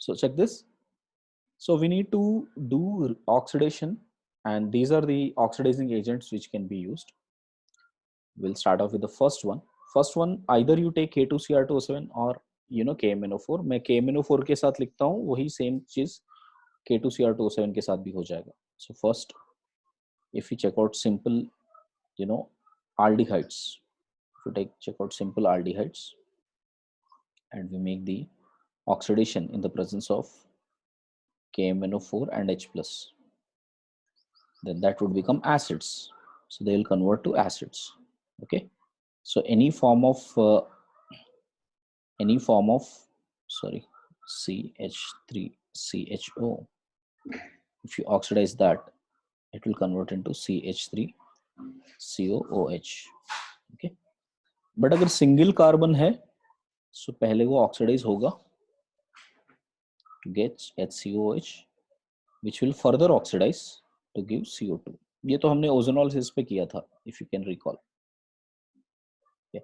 So check this. So we need to do oxidation, and these are the oxidizing agents which can be used. We'll start off with the first one. First one, either you take K2Cr2O7 or KMnO4. मैं KMnO4 के साथ लिखता हूँ, वही same चीज K2Cr2O7 के साथ भी हो जाएगा. So first, if you check out simple, aldehydes, if you check out simple aldehydes, and we make the oxidation in the presence of KMnO4 and H plus, then that would become acids. So they will convert to acids. Okay. So any form of sorry, CH3CHO, if you oxidize that, it will convert into CH3COOH. Okay. But अगर single carbon है, so पहले वो oxidize होगा to get HCOH, which will further oxidize to give CO2. ये तो हमने ozonolysis पे किया था, if you can recall. Yeah.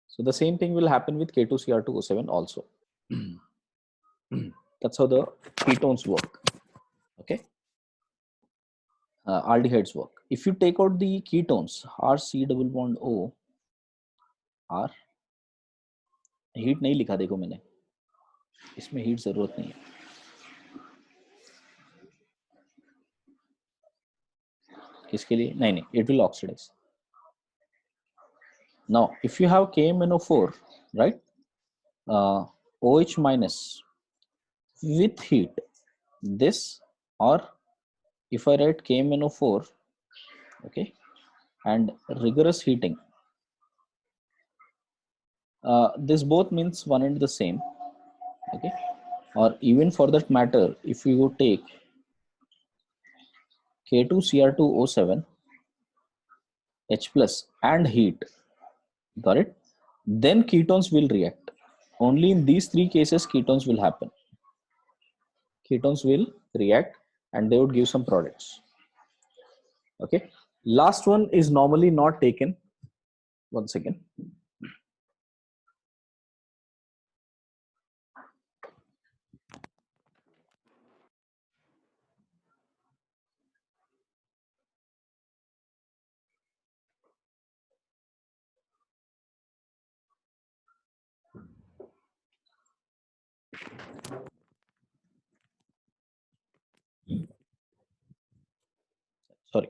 So the same thing will happen with K2Cr2O7 also. That's how the ketones work. Okay. Aldehydes work. If you take out the ketones, RC double bond O, R, heat नहीं लिखा देखो मैंने, इसमें heat जरूरत नहीं है. किसके लिए? नहीं, it will oxidize. Now, if you have KMnO4, right, OH minus with heat, this, or if I write KMnO4, okay, and rigorous heating, this both means one and the same. Okay, or even for that matter, if you would take K2Cr2O7 H plus and heat, got it, then ketones will react. Only in these three cases ketones will happen. Ketones will react and they would give some products. Okay, last one is normally not taken. One second. Sorry,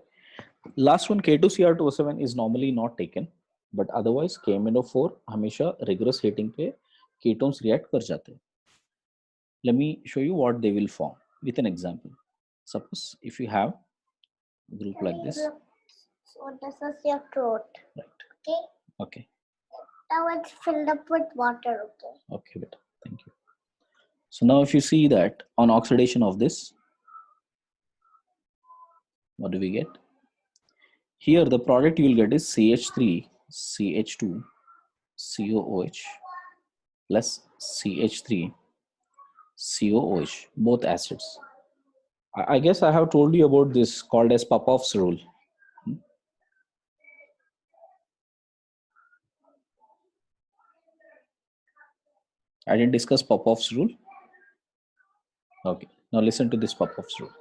last one, K2Cr2O7 is normally not taken, but otherwise KMnO4 हमेशा rigorous heating पे ketones react कर जाते हैं. Let me show you what they will form with an example. Suppose if you have a group like this. So this is your throat. Right. Okay. Okay. Now it's filled up with water. Okay. Okay, beta. Thank you. So now if you see that on oxidation of this, what do we get? Here the product you will get is CH3, CH2, COOH plus CH3, COOH, both acids. I guess I have told you about this called as Popoff's rule. I didn't discuss Popoff's rule. Okay, now listen to this Popoff's rule.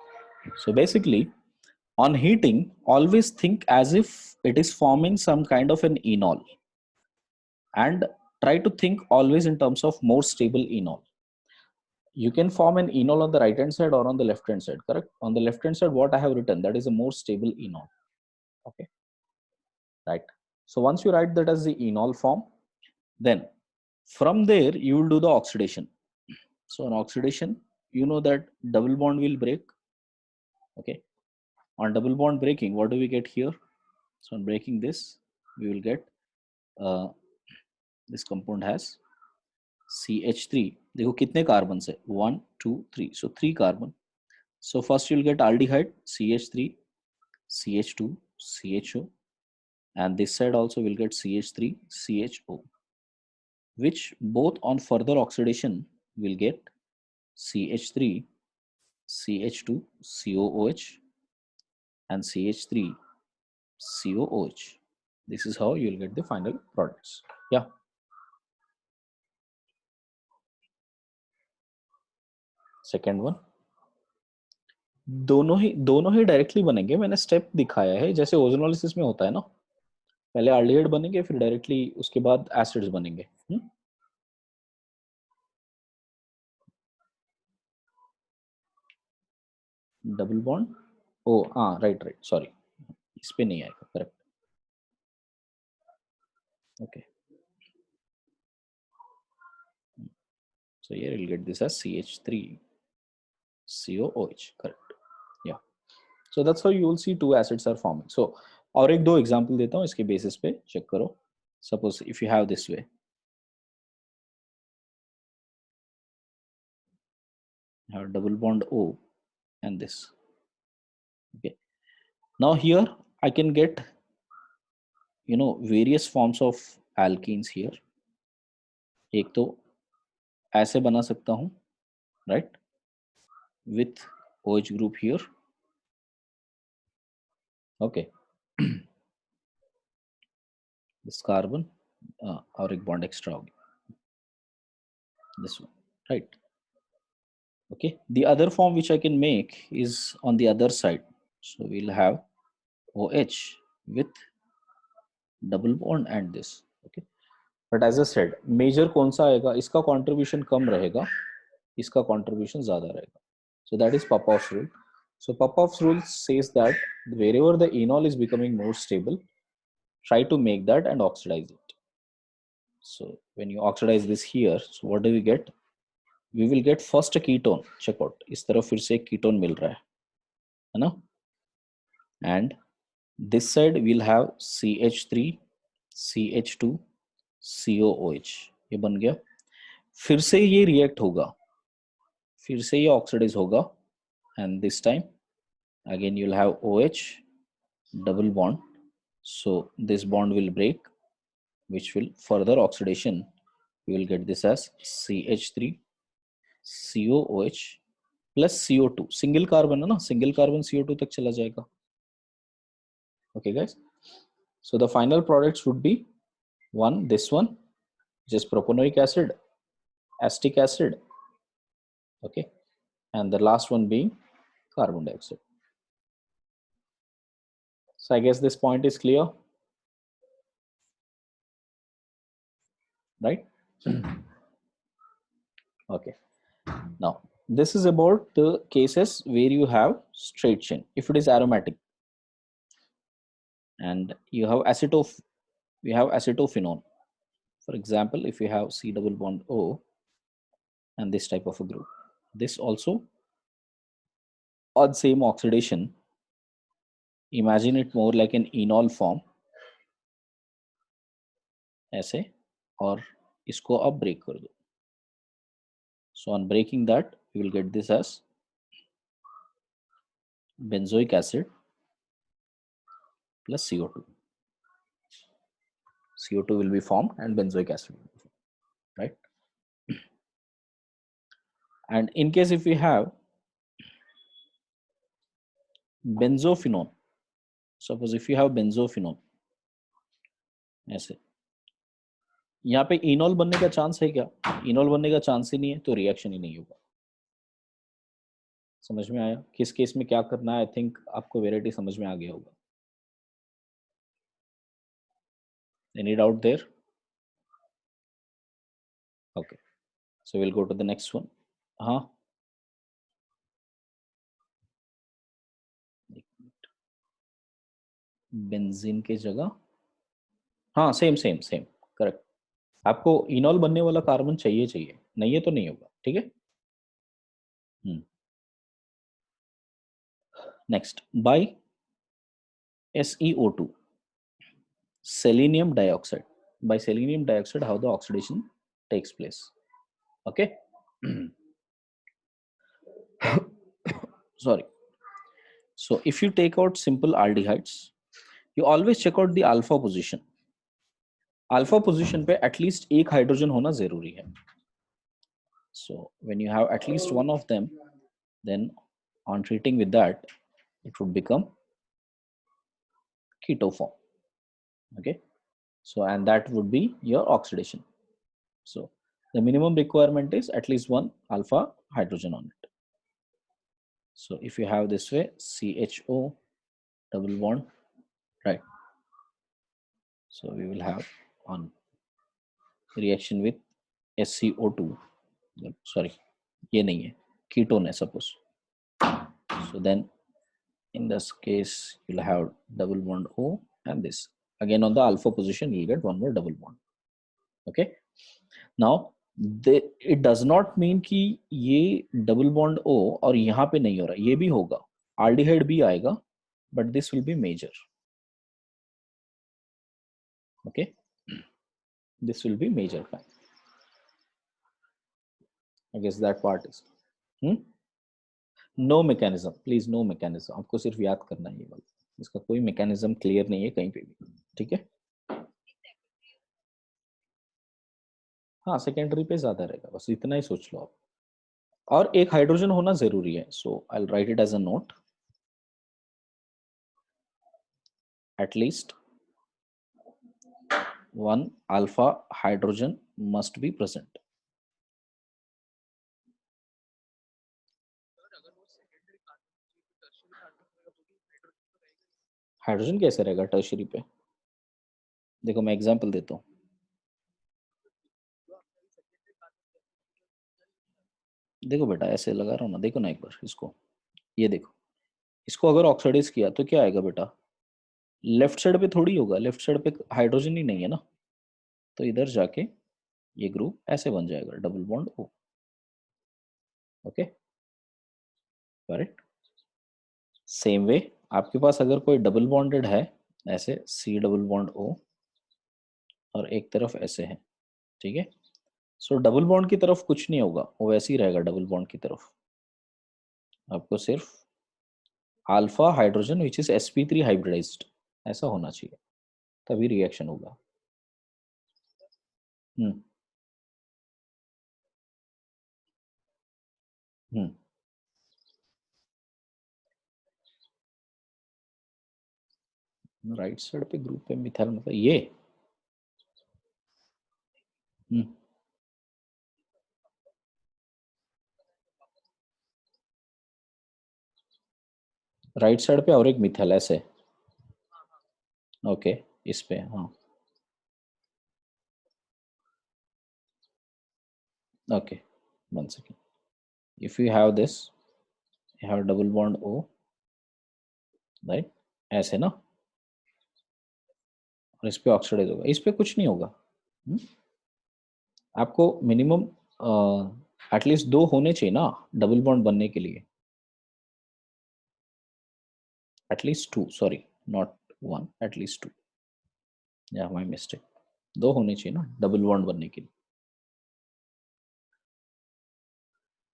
So basically, on heating, always think as if it is forming some kind of an enol, and try to think always in terms of more stable enol. You can form an enol on the right hand side or on the left hand side, correct? On the left hand side, what I have written, that is a more stable enol. Okay, right. So once you write that as the enol form, then from there you will do the oxidation. So on oxidation, you know that double bond will break. Okay, on double bond breaking, what do we get here? So on breaking this, we will get this compound has CH3. देखो कितने carbon से? 1, 2, 3. So 3 carbon. So first you will get aldehyde CH3, CH2, CHO, and this side also will get CH3, CHO, which both on further oxidation will get CH3, CH2, COOH, and CH3, COOH. This is how you will get the final products. Yeah. Second one, दोनों ही directly बनेंगे। मैंने step दिखाया है जैसे ozonolysis में होता है ना, पहले एल्डिहाइड बनेंगे फिर डायरेक्टली उसके बाद एसिड्स बनेंगे। डबल बॉन्ड, ओ हाँ राइट राइट, सॉरी इस पे नहीं आएगा, correct, okay. So here you'll get this as CH3COOH, correct? Yeah. So that's how you will see two acids are forming. So और एक दो एग्जांपल देता हूँ इसके बेसिस पे चेक करो. Suppose if you have this way, you have double bond O and this. Okay. Now here I can get various forms of alkenes here. एक तो ऐसे बना सकता हूँ, right? With OH group here. Okay. This carbon और एक bond extra होगी. This one, right? Okay, the other form which I can make is on the other side. So we'll have OH with double bond and this. Okay, but as I said, major कौन सा आएगा, इसका contribution कम रहेगा, इसका contribution ज़्यादा रहेगा. So that is Popoff's rule. So Popoff's rule says that wherever the enol is becoming more stable, try to make that and oxidize it. So when you oxidize this here, so what do we get? We will get first a ketone. Check out, इस तरफ फिर से एक ketone मिल रहा है ना? And this side we'll have CH3 CH2 COOH, ये बन गया. फिर से ये रिएक्ट होगा, फिर से ये ऑक्सीडाइज होगा, and this time again you'll have OH double bond, so this bond will break, which will further oxidation, we will get this as CH3 COOH plus CO2. Single carbon है ना, single carbon CO2 तक चला जाएगा. Okay guys, so the final products would be this one, which is propanoic acid, acetic acid, okay, and the last one being carbon dioxide. So I guess this point is clear, right? Okay, now this is about the cases where you have straight chain. If it is aromatic and you have we have acetophenone. For example, if you have C double bond O and this type of a group, this also on same oxidation, imagine it more like an enol form ऐसे, और इसको अब break कर दो. So on breaking that, you will get this as benzoic acid plus CO2. CO2 will be formed and benzoic acid will be formed, right? And in case if we have benzophenone, suppose if you have benzophenone ऐसे, यहाँ पे इनॉल बनने का chance है क्या? इनॉल बनने का chance ही नहीं है, तो रिएक्शन ही नहीं होगा. समझ में आया किस केस में क्या करना है? आई थिंक आपको वेराइटी समझ में आ गया होगा. Any doubt there? Okay, so we'll go to the next one. हाँ, बेंजीन के जगह, हाँ सेम सेम सेम, करेक्ट. आपको इनॉल बनने वाला कार्बन चाहिए, नहीं है तो नहीं होगा, ठीक है. Next, by SeO2, selenium dioxide. By selenium dioxide, how the oxidation takes place. Okay. Sorry. So if you take out simple aldehydes, you always check out the alpha position. Alpha position पे at least एक hydrogen होना जरूरी है. So when you have at least one of them, then on treating with that, it would become keto form. Okay. So and that would be your oxidation. So the minimum requirement is at least one alpha hydrogen on it. So if you have this way, CHO double bond, right? So we will have on reaction with SCO2. Sorry, ये नहीं है, ketone है suppose. So then in this case you'll have double bond O and this. Again on the alpha position you'll get one more double bond. Okay. Now it does not mean कि ये double bond O और यहाँ पे नहीं हो रहा, ये भी होगा, aldehyde भी आएगा, but this will be major. Okay, this will be major kind. I guess that part is no mechanism. Please no mechanism. आपको सिर्फ याद करना है ये वाला, इसका कोई mechanism clear नहीं है कहीं पे भी. ठीक है, हाँ सेकेंडरी पे ज्यादा रहेगा, बस इतना ही सोच लो आप. और एक हाइड्रोजन होना जरूरी है. So I will write it as a note, at least one alpha hydrogen must be present. Hydrogen कैसे रहेगा टर्शियरी पे? देखो मैं एग्जांपल देता हूँ. देखो बेटा ऐसे लगा रहा हूँ ना, देखो ना एक बार इसको, ये देखो, इसको अगर ऑक्सीडाइज किया तो क्या आएगा बेटा? लेफ्ट साइड पे थोड़ी होगा, लेफ्ट साइड पे हाइड्रोजन ही नहीं है ना, तो इधर जाके ये ग्रुप ऐसे बन जाएगा, double bond O. Okay, correct. Same way आपके पास अगर कोई डबल बॉन्डेड है ऐसे, सी डबल बॉन्ड ओ और एक तरफ ऐसे है, ठीक है. सो डबल बॉन्ड की तरफ कुछ नहीं होगा, वो वैसे ही रहेगा डबल बॉन्ड की तरफ. आपको सिर्फ alpha hydrogen which is sp3 hybridized ऐसा होना चाहिए, तभी रिएक्शन होगा. हम्म हम्म राइट साइड पे ग्रुप पे मिथाइल मतलब ये. राइट साइड पे और एक मिथाइल ऐसे. ओके, इस पे हाँ. Okay, one second. If you have this, you have double bond O, right, ऐसे ना, और इस पे ऑक्सीडाइज होगा, इस पे कुछ नहीं होगा. आपको मिनिमम एटलीस्ट दो होने चाहिए ना डबल बॉन्ड बनने के लिए. At least to, sorry not one, at least to. या माय मिस्टेक, दो होने चाहिए ना डबल बॉन्ड बनने के लिए.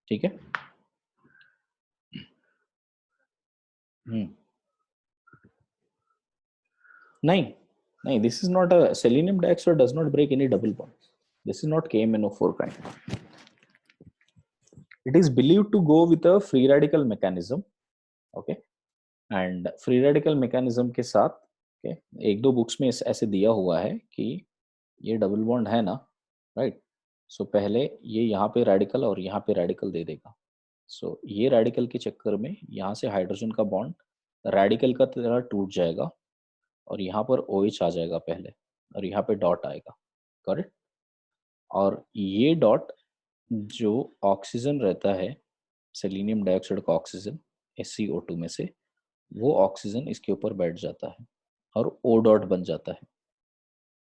ठीक है. नहीं नहीं, this is not a selenium dioxide does not break any double bond. This is not KMnO4 kind. It is believed to go with a free radical mechanism. Okay, and free radical mechanism के साथ okay, एक दो books में ऐसे दिया हुआ है कि ये डबल बॉन्ड है ना, राइट. सो पहले ये यहाँ पे रेडिकल और यहाँ पे रेडिकल दे देगा. सो ये रेडिकल के चक्कर में यहाँ से हाइड्रोजन का बॉन्ड रेडिकल का तरह टूट जाएगा और यहाँ पर OH आ जाएगा पहले और यहाँ पे डॉट आएगा, करेक्ट. और ये डॉट जो ऑक्सीजन रहता है, सेलेनियम डाइऑक्साइड का ऑक्सीजन SCO2 में से, वो ऑक्सीजन इसके ऊपर बैठ जाता है और O डॉट बन जाता है,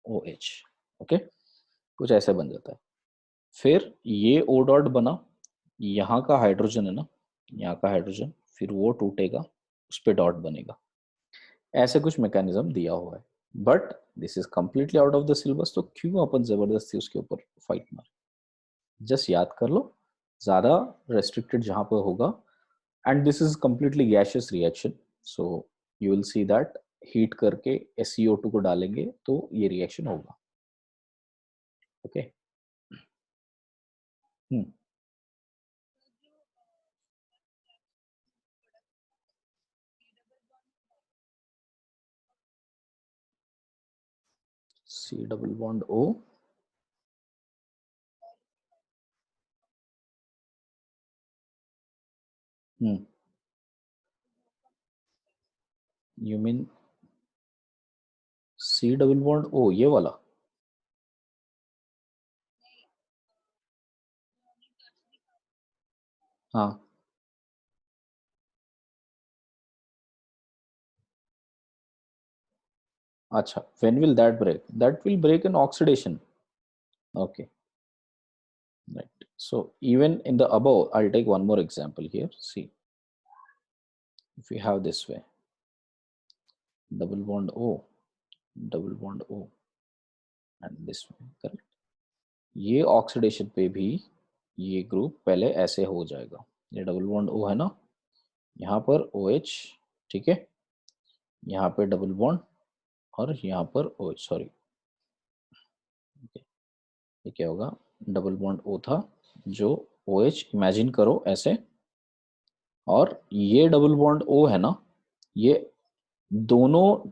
OH. ओके, कुछ ऐसे बन जाता है. फिर ये O डॉट बना, यहाँ का हाइड्रोजन है ना, यहाँ का हाइड्रोजन, फिर वो टूटेगा, उस पर डॉट बनेगा. ऐसे कुछ मैकेनिज्म दिया हुआ है, but this is completely out of the syllabus. तो क्यों अपन जबरदस्ती उसके ऊपर फाइट मार. जस्ट याद कर लो, ज्यादा रेस्ट्रिक्टेड जहां पर होगा. And this is completely gaseous reaction, so you will see that heat करके SCO2 को डालेंगे तो ये रिएक्शन होगा. Okay. C double bond O, you mean C double bond O, ये वाला? हाँ, अच्छा, when will that break? That will break in oxidation. Okay, right. So even in the above, I'll take one more example here. See, if we have this way, double bond O, and this way, correct? ये oxidation पे भी ये group पहले ऐसे हो जाएगा। ये double bond O है ना, यहाँ पर OH, ठीक है, यहाँ पे डबल बॉन्ड और यहाँ पर OH, सॉरी, ये क्या होगा, डबल बॉन्ड O था जो OH, इमेजिन करो ऐसे, और ये डबल बॉन्ड O है ना, ये दोनों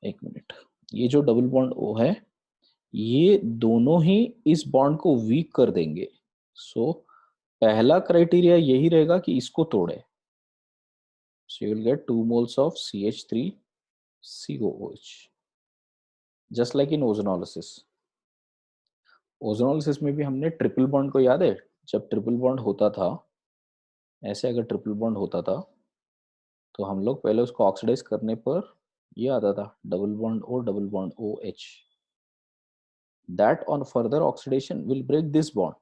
एक मिनट, ये जो डबल बॉन्ड O है, ये दोनों ही इस बॉन्ड को वीक कर देंगे। सो पहला क्राइटेरिया यही रहेगा कि इसको तोड़े। So you will gate 2 moles of CH3COOH, just like in ozonolysis. Ozonolysis में भी हमने ट्रिपल बॉन्ड को याद है, जब ट्रिपल बॉन्ड होता था ऐसे, अगर ट्रिपल बॉन्ड होता था तो हम लोग पहले उसको ऑक्सीडाइज करने पर ये आता था double bond O, double bond OH। That on further oxidation will break this bond,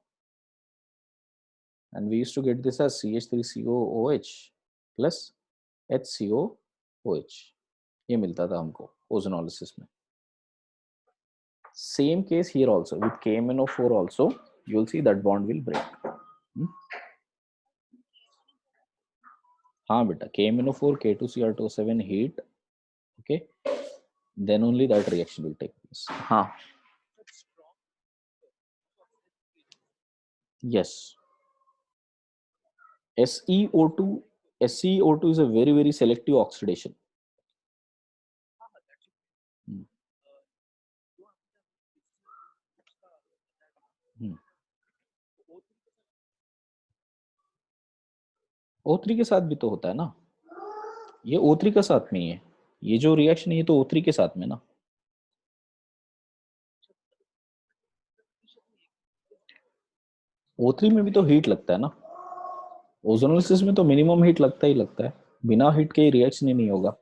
and we used to get this as CH3COOH plus HCOOH, ये मिलता था हमको ओजोनोलिसिस में। Same case here also with KMnO4 also, you will see that bond will break. हाँ बेटा, KMnO4 K2Cr2O7 heat, okay, then only that reaction will take place. हाँ, yes, SeO2 is a very selective oxidation. O3 के साथ भी तो होता है ना, ये O3 का साथ में ही है, ये जो रिएक्शन है ये तो O3 के साथ में ना। O3 में भी तो हीट लगता है ना, ओजोनोलिसिस में तो मिनिमम हीट लगता ही लगता है, बिना हीट के रिएक्शन ही नहीं होगा।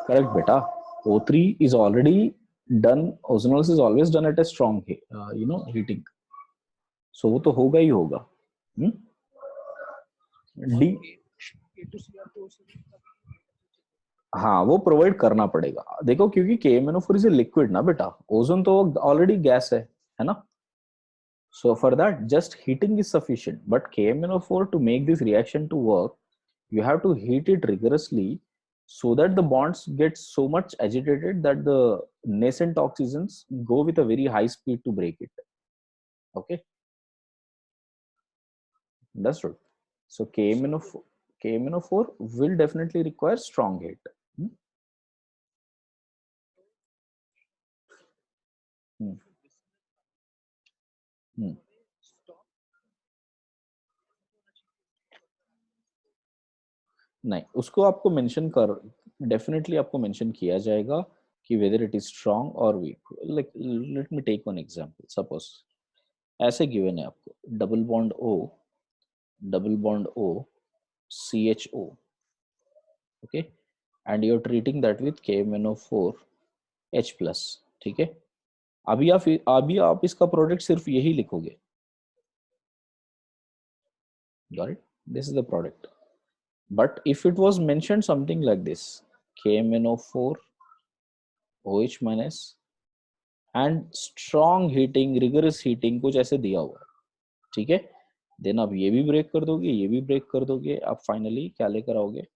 करेक्ट बेटा, O3 is already done, ozonolysis is always done at a strong heating, so वो तो होगा ही होगा। डी, हाँ वो प्रोवाइड करना पड़ेगा, देखो क्योंकि KMnO4 इज ए लिक्विड ना बेटा, ओजोन तो ऑलरेडी गैस है ना। So for that, just heating is sufficient. But KMnO4, to make this reaction to work, you have to heat it rigorously so that the bonds get so much agitated that the nascent oxygens go with a very high speed to break it. Okay, understood. So KMnO4 will definitely require strong heat. नहीं, उसको आपको mention कर, definitely आपको mention किया जाएगा कि whether it is strong और weak. Like let me take one example, suppose ऐसे गिवन है आपको double bond O CHO, okay, and you are treating that with KMnO4 H plus, ठीक है। अभी आप इसका प्रोडक्ट सिर्फ यही लिखोगे, got it, this is the product. But if it was mentioned something like this, KMnO4 OH minus and strong heating, rigorous heating, कुछ ऐसे दिया हुआ है, ठीक है, देन आप ये भी ब्रेक कर दोगे, ये भी ब्रेक कर दोगे, आप फाइनली क्या लेकर आओगे,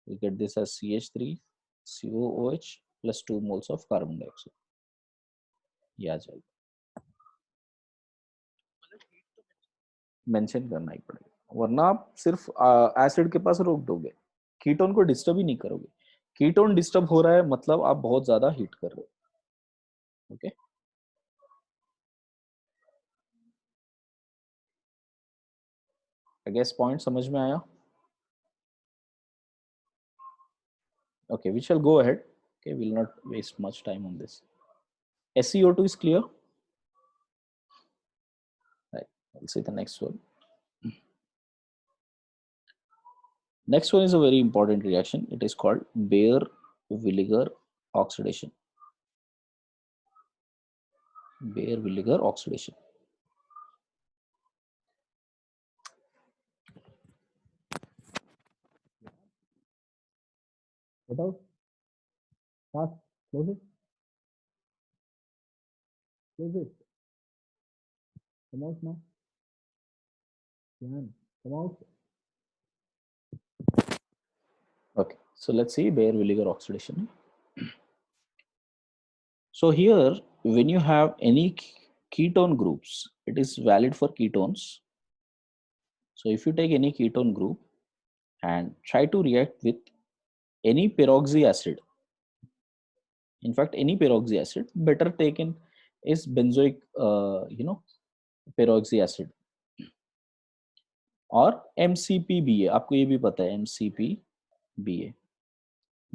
you get this as CH3COOH plus 2 moles of carbon dioxide, ये आ जाएगा। मेंशन करना ही पड़ेगा, वरना आप सिर्फ एसिड के पास रोक दोगे, कीटोन को डिस्टर्ब ही नहीं करोगे। कीटोन डिस्टर्ब हो रहा है मतलब आप बहुत ज्यादा हीट कर रहे हो। Okay. I guess point समझ में आया? Okay, we shall go ahead. Okay, we'll not waste much time on this. SeO2 is clear. Right. I'll see the next one. Next one is a very important reaction. It is called Baeyer-Villiger oxidation. Baeyer-Villiger oxidation. Get out. Fast. Close it. Close it. Come out now. Come out. Okay. So let's see Baeyer-Villiger oxidation. So here, when you have any ketone groups, it is valid for ketones. So if you take any ketone group and try to react with any peroxy acid, in fact, any peroxy acid, better taken is benzoic, peroxy acid और MCPBA. आपको ये भी पता है MCPBA,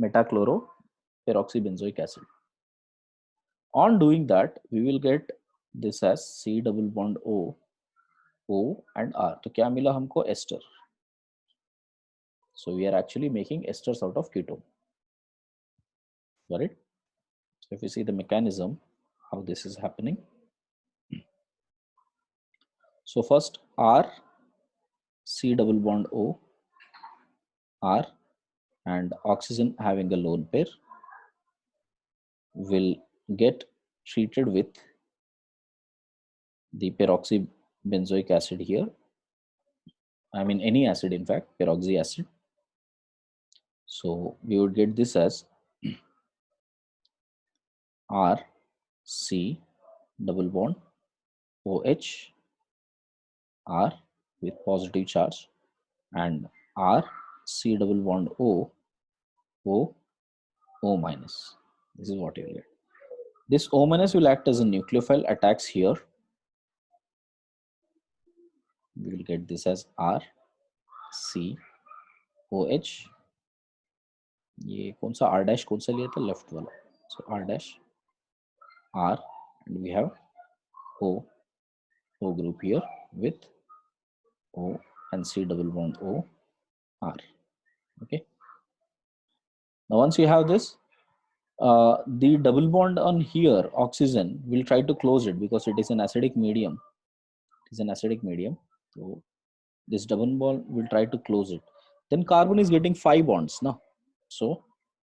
metachloro peroxybenzoic acid. On doing that, we will get this as C double bond O, O and R. तो क्या मिला हमको? Ester. So we are actually making esters out of ketone. Got it? So if you see the mechanism, how this is happening. So first R, C double bond O, R, and oxygen having a lone pair will get treated with the peroxybenzoic acid here. I mean any acid, in fact, peroxy acid. So we would get this as R, C double bond OH, R with positive charge, and R, C double bond O, O, O minus. This is what you will get. This O minus will act as a nucleophile, attacks here. We will get this as R, C, OH. ये कौन सा R dash कौन सा लिया था? Left वाला. So R dash, R, and we have O, O group here with O and C double bond O, R. Okay. Now once you have this, the double bond on here, oxygen, will try to close it because it is an acidic medium. It is an acidic medium. So this double bond will try to close it. Then carbon is getting 5 bonds now. So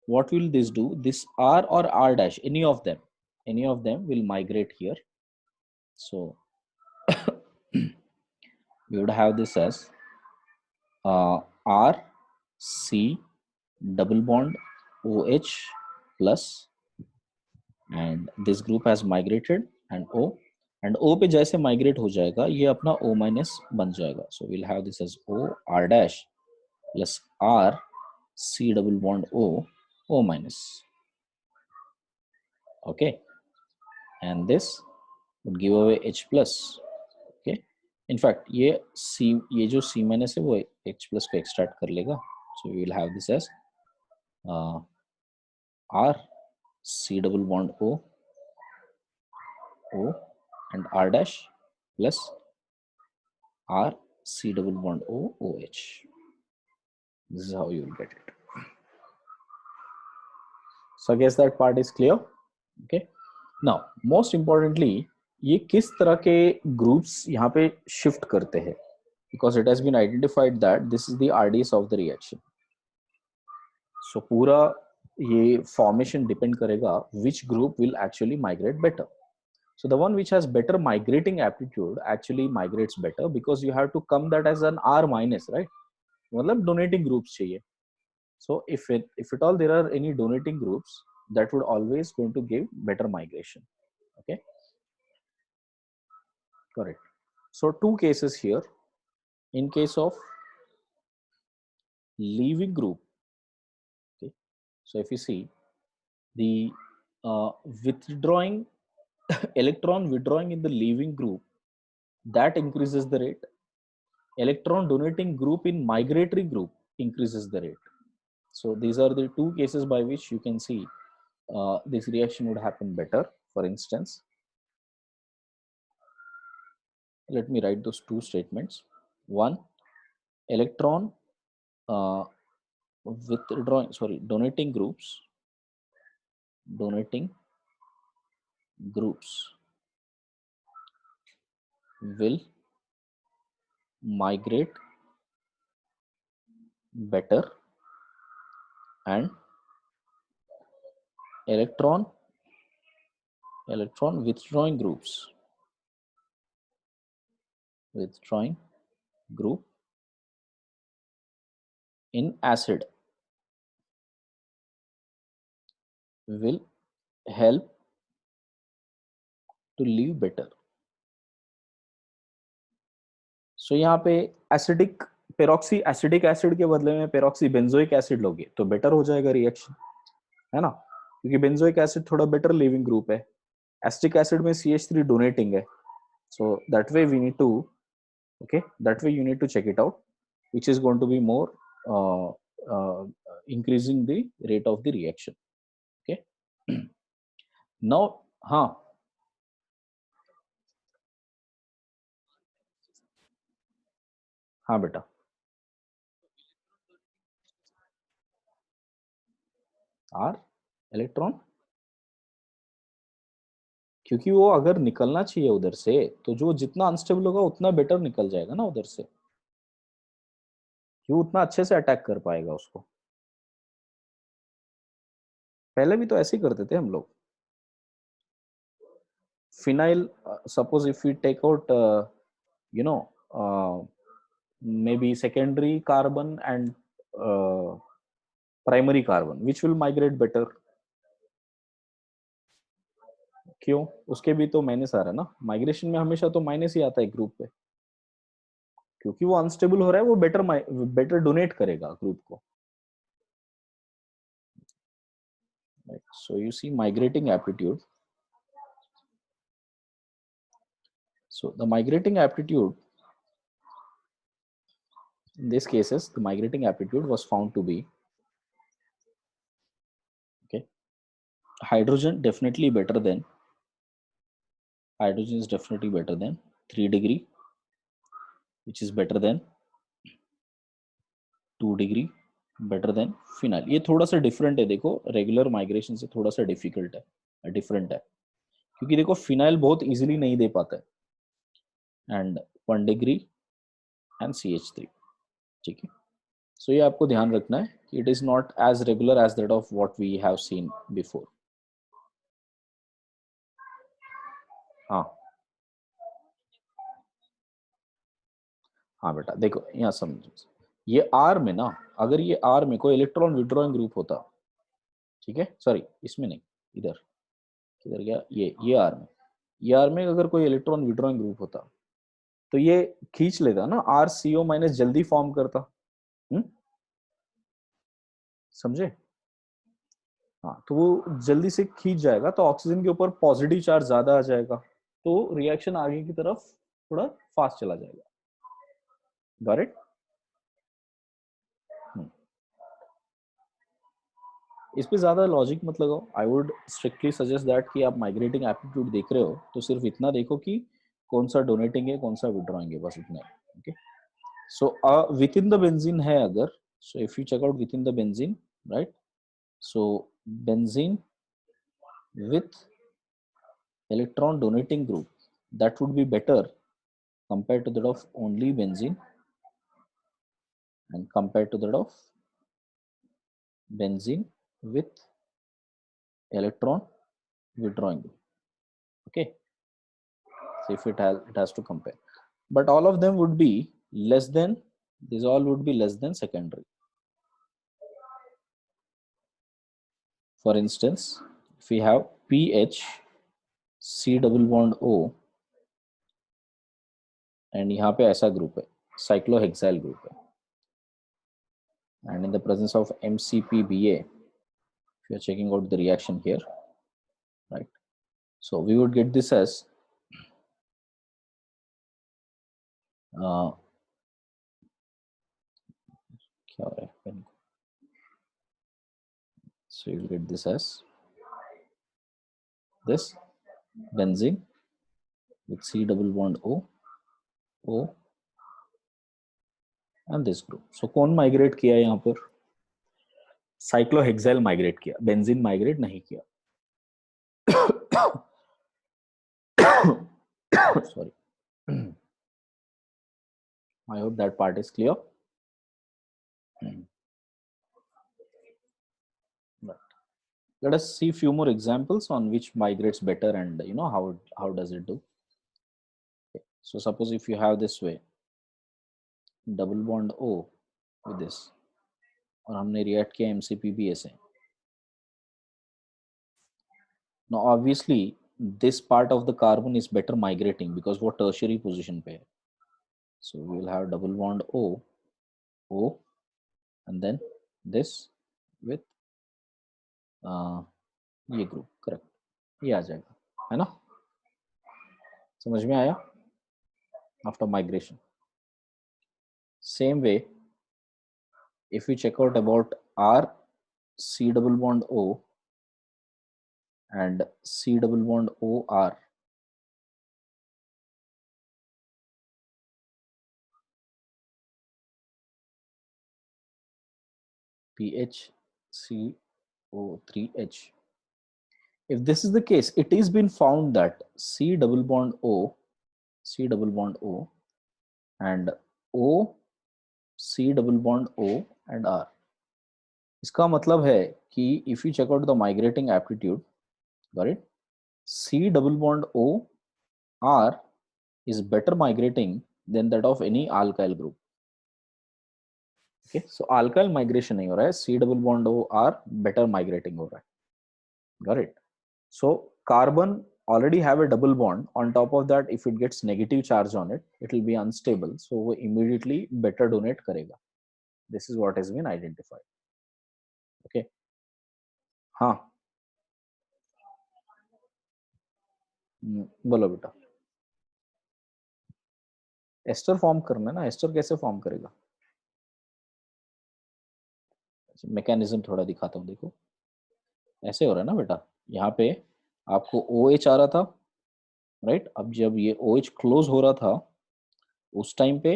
what will this do? This R or R dash, any of them will migrate here. So we would have this as R, C, double bond OH plus, and this group has migrated, and O, and O पे जैसे migrate हो जाएगा ये अपना O minus बन जाएगा. So we'll have this as O R dash plus R C double bond O, O minus. Okay, and this would give away H plus. Okay, in fact ये जो C minus है वो H plus को extract कर लेगा. So we will have this as R C double bond O, O and R dash plus R C double bond O, OH. This is how you will get it. So I guess that part is clear. Okay. Now, most importantly, ये किस तरह के groups यहाँ पे shift करते हैं? Because it has been identified that this is the RDS of the reaction. So पूरा ये formation depend करेगा which group will actually migrate better. So the one which has better migrating aptitude actually migrates better because you have to come that as an R minus, right? मतलब donating groups चाहिए. So if at all there are any donating groups, that would always going to give better migration. Okay, correct. So two cases here. In case of leaving group, okay. So if you see the withdrawing electron withdrawing in the leaving group, that increases the rate. Electron donating group in migratory group increases the rate. So these are the two cases by which you can see this reaction would happen better. For instance, let me write those two statements. One, electron donating groups will migrate better, and electron withdrawing group in acid will help to leave better. So यहाँ पे acidic peroxy acidic acid के बदले में peroxy benzoic acid लोगे तो better हो जाएगा reaction, है ना, क्योंकि बेंजोइक एसिड थोड़ा बेटर लिविंग ग्रुप है, एसिटिक एसिड में CH3 डोनेटिंग है. So that way we need to, okay, that way you need to check it out, which is going to be more increasing the rate of the reaction. Okay. Now, हाँ बेटा, are electron, क्योंकि वो अगर निकलना चाहिए उधर से तो जो जितना अनस्टेबल होगा उतना बेटर निकल जाएगा ना उधर से, क्यों उतना अच्छे से अटैक कर पाएगा उसको. पहले भी तो ऐसे ही करते थे हम लोग. Phenyl, suppose if we take out you know maybe secondary carbon and primary carbon, which will migrate better. क्यों, उसके भी तो माइनस आ रहा है ना, माइग्रेशन में हमेशा तो माइनस ही आता है ग्रुप पे, क्योंकि वो अनस्टेबल हो रहा है, वो बेटर डोनेट करेगा ग्रुप को. So you see migrating aptitude. So the migrating aptitude, in this cases, the migrating aptitude was found to be, okay, hydrogen definitely better than, hydrogen is definitely better than 3 degree, which is better than 2 degree, better than phenyl. ये थोड़ा सा different है, देखो regular migration से थोड़ा सा difficult है, different है, क्योंकि देखो फिनाइल बहुत इजीली नहीं दे पाता है, एंड 1 डिग्री एंड CH3. ठीक है, सो ये आपको ध्यान रखना है कि it is not as regular as that of what we have seen before. हाँ हाँ बेटा, देखो यहाँ समझो, ये आर में ना, अगर ये आर में कोई इलेक्ट्रॉन विड्रॉइंग ग्रुप होता, ठीक है, सॉरी इसमें नहीं, इधर किधर गया, ये आर में, ये आर में अगर कोई इलेक्ट्रॉन विड्रॉइंग ग्रुप होता तो ये खींच लेता ना, RCO- जल्दी फॉर्म करता. समझे? हाँ, तो वो जल्दी से खींच जाएगा, तो ऑक्सीजन के ऊपर पॉजिटिव चार्ज ज्यादा आ जाएगा, तो रिएक्शन आगे की तरफ थोड़ा फास्ट चला जाएगा. Got it? इस पे ज्यादा लॉजिक मत लगाओ. I would strictly suggest that कि आप माइग्रेटिंग एप्टीट्यूड देख रहे हो तो सिर्फ इतना देखो कि कौन सा डोनेटिंग है, कौन सा विड्रॉइंग है, बस इतना है. Okay, so within the benzene है अगर, so if you check out within the benzene, right, so benzene with electron donating group, that would be better compared to that of only benzene and compared to that of benzene with electron withdrawing group. Okay, so if it has to compare, but all of them would be less than, these all would be less than secondary. For instance, if we have PH C double bond O and यहाँ पे ऐसा group है, cyclohexyl group है, and in the presence of MCPBA, if you are checking out the reaction here, right, So we would get this as क्या हो रहा है pen को? So you'll get this as this benzene with C double bond O and this group. So कौन migrate किया है यहाँ पर? साइक्लोहेक्साइल माइग्रेट किया, बेंजीन माइग्रेट नहीं किया. Sorry. I hope that part is clear. Right. Let us see few more examples on which migrates better and you know how does it do. Okay. So suppose if you have this way double bond O with this और हमने react किया MCPBA से. Now obviously this part of the carbon is better migrating because वो tertiary position पे है. So we will have double bond O and then this with ये group. Correct, ये आ जाएगा, है ना? समझ में आया? After migration. Same way if we check out about R C double bond O and C double bond O R, PH CO3H. If this is the case, it is been found that C double bond O and O C double bond O and R. इसका मतलब है कि if you check out the migrating aptitude, got it? C double bond O R is better migrating than that of any alkyl group. Okay, so alkyl migration नहीं हो रहा है, C double bond O R better migrating हो रहा है. Got it? So carbon already have a double bond. On top of that, if it gets negative charge on it, it will be unstable. So वो immediately better donate करेगा. This is what has been identified. Okay. हाँ. बोलो बेटा. Ester form करना है ना, ester कैसे form करेगा? मैकेनिज्म थोड़ा दिखाता हूँ, देखो ऐसे हो रहा है ना बेटा. यहाँ पे आपको OH आ रहा था, राइट? अब जब ये OH क्लोज हो रहा था उस टाइम पे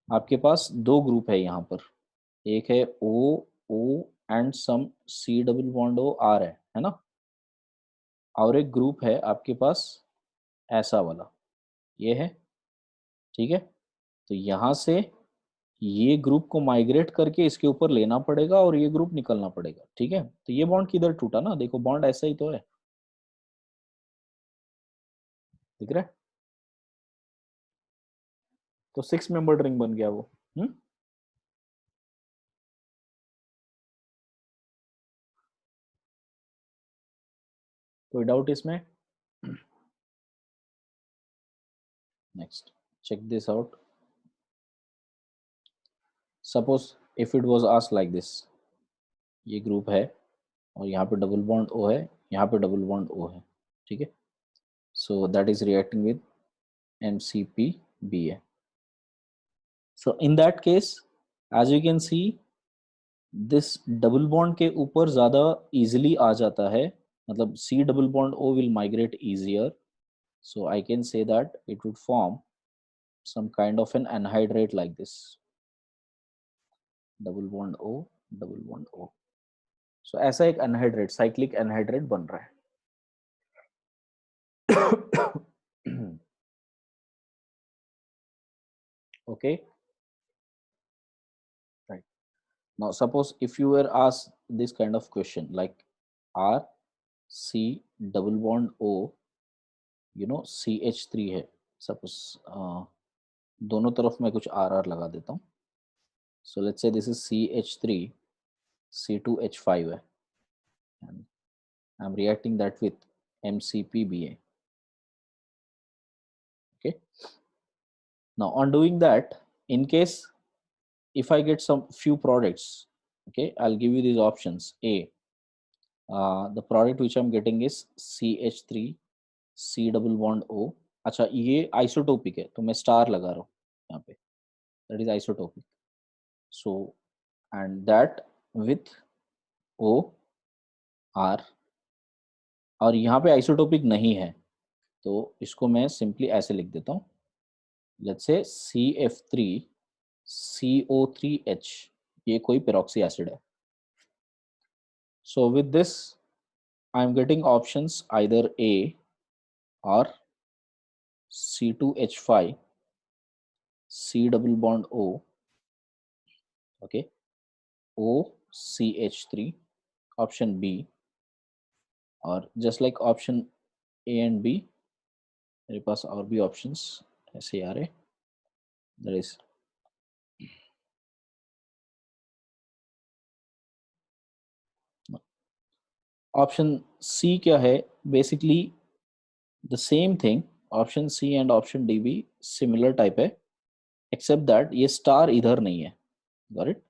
आपके पास दो ग्रुप है यहाँ पर. एक है O and some C double bond O R है ना? और एक ग्रुप है आपके पास ऐसा वाला, ये है, ठीक है? तो यहाँ से ये ग्रुप को माइग्रेट करके इसके ऊपर लेना पड़ेगा और ये ग्रुप निकलना पड़ेगा, ठीक है? तो ये बॉन्ड किधर टूटा ना, देखो बॉन्ड ऐसा ही तो है, दिख रहा है? तो 6 मेंबर्ड रिंग बन गया वो. कोई डाउट इसमें? Next, check this out. Suppose if it was asked like this, ये ग्रुप है और यहाँ पे डबल बॉन्ड O है, यहाँ पे डबल बॉन्ड O है, ठीक है? So that is reacting with MCPBA. So in that case as you can see this double bond के ऊपर ज्यादा इजीली आ जाता है, मतलब C double bond O will migrate easier. So I can say that it would form some kind of an anhydrate like this, double bond O, double bond O. So ऐसा एक anhydrate, cyclic anhydrate बन रहा है. Okay, right. Now suppose if you were asked this kind of question like R C double bond O, you know CH3 है, suppose दोनों तरफ मैं कुछ RR लगा देता हूँ. So let's say this is CH3 C2H5 है, and I'm reacting that with MCPBA. Okay, now on doing that, in case if I get some few products, okay, I'll give you these options. A, the product which I'm getting is CH3 C double bond O. अच्छा ये isotopic है तो मैं star लगा रहा हूँ यहाँ पे, that is isotopic. So and that with O R, और यहाँ पे आइसोटोपिक नहीं है तो इसको मैं सिंपली ऐसे लिख देता हूँ. लेट्स से CF3CO3H, ये कोई पेरोक्सी एसिड है. So with this I am getting options either A or C2H5, C double bond O, okay, OCH3, option B, or just like option A and B, मेरे पास और भी options ऐसे आ रहे. There is option C क्या है, basically the same thing. Option C and option D भी similar type है, except that ये star इधर नहीं है. Got it?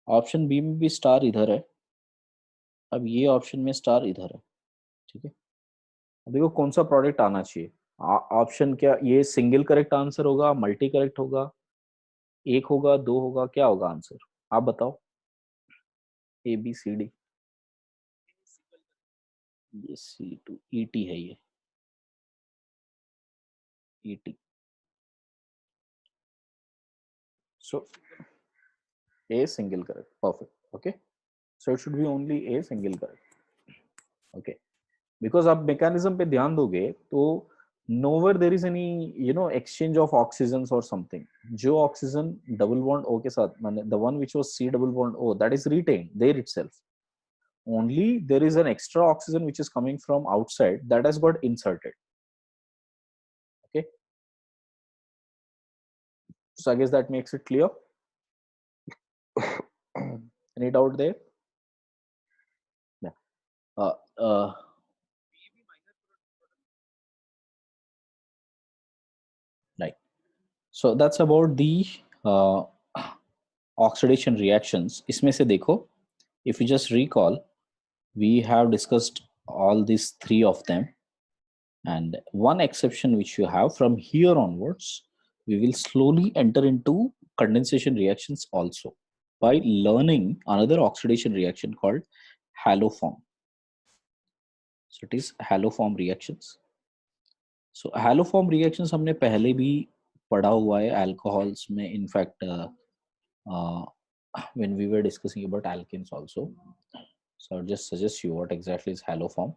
Option B में भी star इधर है, अब ये option में star इधर है. ठीक है, अब देखो कौन सा प्रोडक्ट आना चाहिए. ऑप्शन क्या, ये सिंगल करेक्ट आंसर होगा, मल्टी करेक्ट होगा, एक होगा, दो होगा, क्या होगा आंसर, आप बताओ. ABCD, ये C2 ET है, ये ET. So A single correct, perfect. Okay, so it should be only A single correct. Okay, because आप mechanism पे ध्यान दोगे तो nowhere there is any exchange of oxygens or something. जो oxygen double bond O के साथ, माने the one which was C double bond O, that is retained there itself. Only there is an extra oxygen which is coming from outside that has got inserted. Okay, so I guess that makes it clear. Any doubt there? Yeah. Right. So that's about the oxidation reactions. इसमें से देखो, if you just recall, we have discussed all these three of them, and one exception which you have from here onwards, we will slowly enter into condensation reactions also by learning another oxidation reaction called haloform. So it is haloform reactions. So haloform reactions हमने पहले भी पढ़ा हुआ है alcohols में, in fact when we were discussing about alkenes also. So I'll just suggest you what exactly is haloform.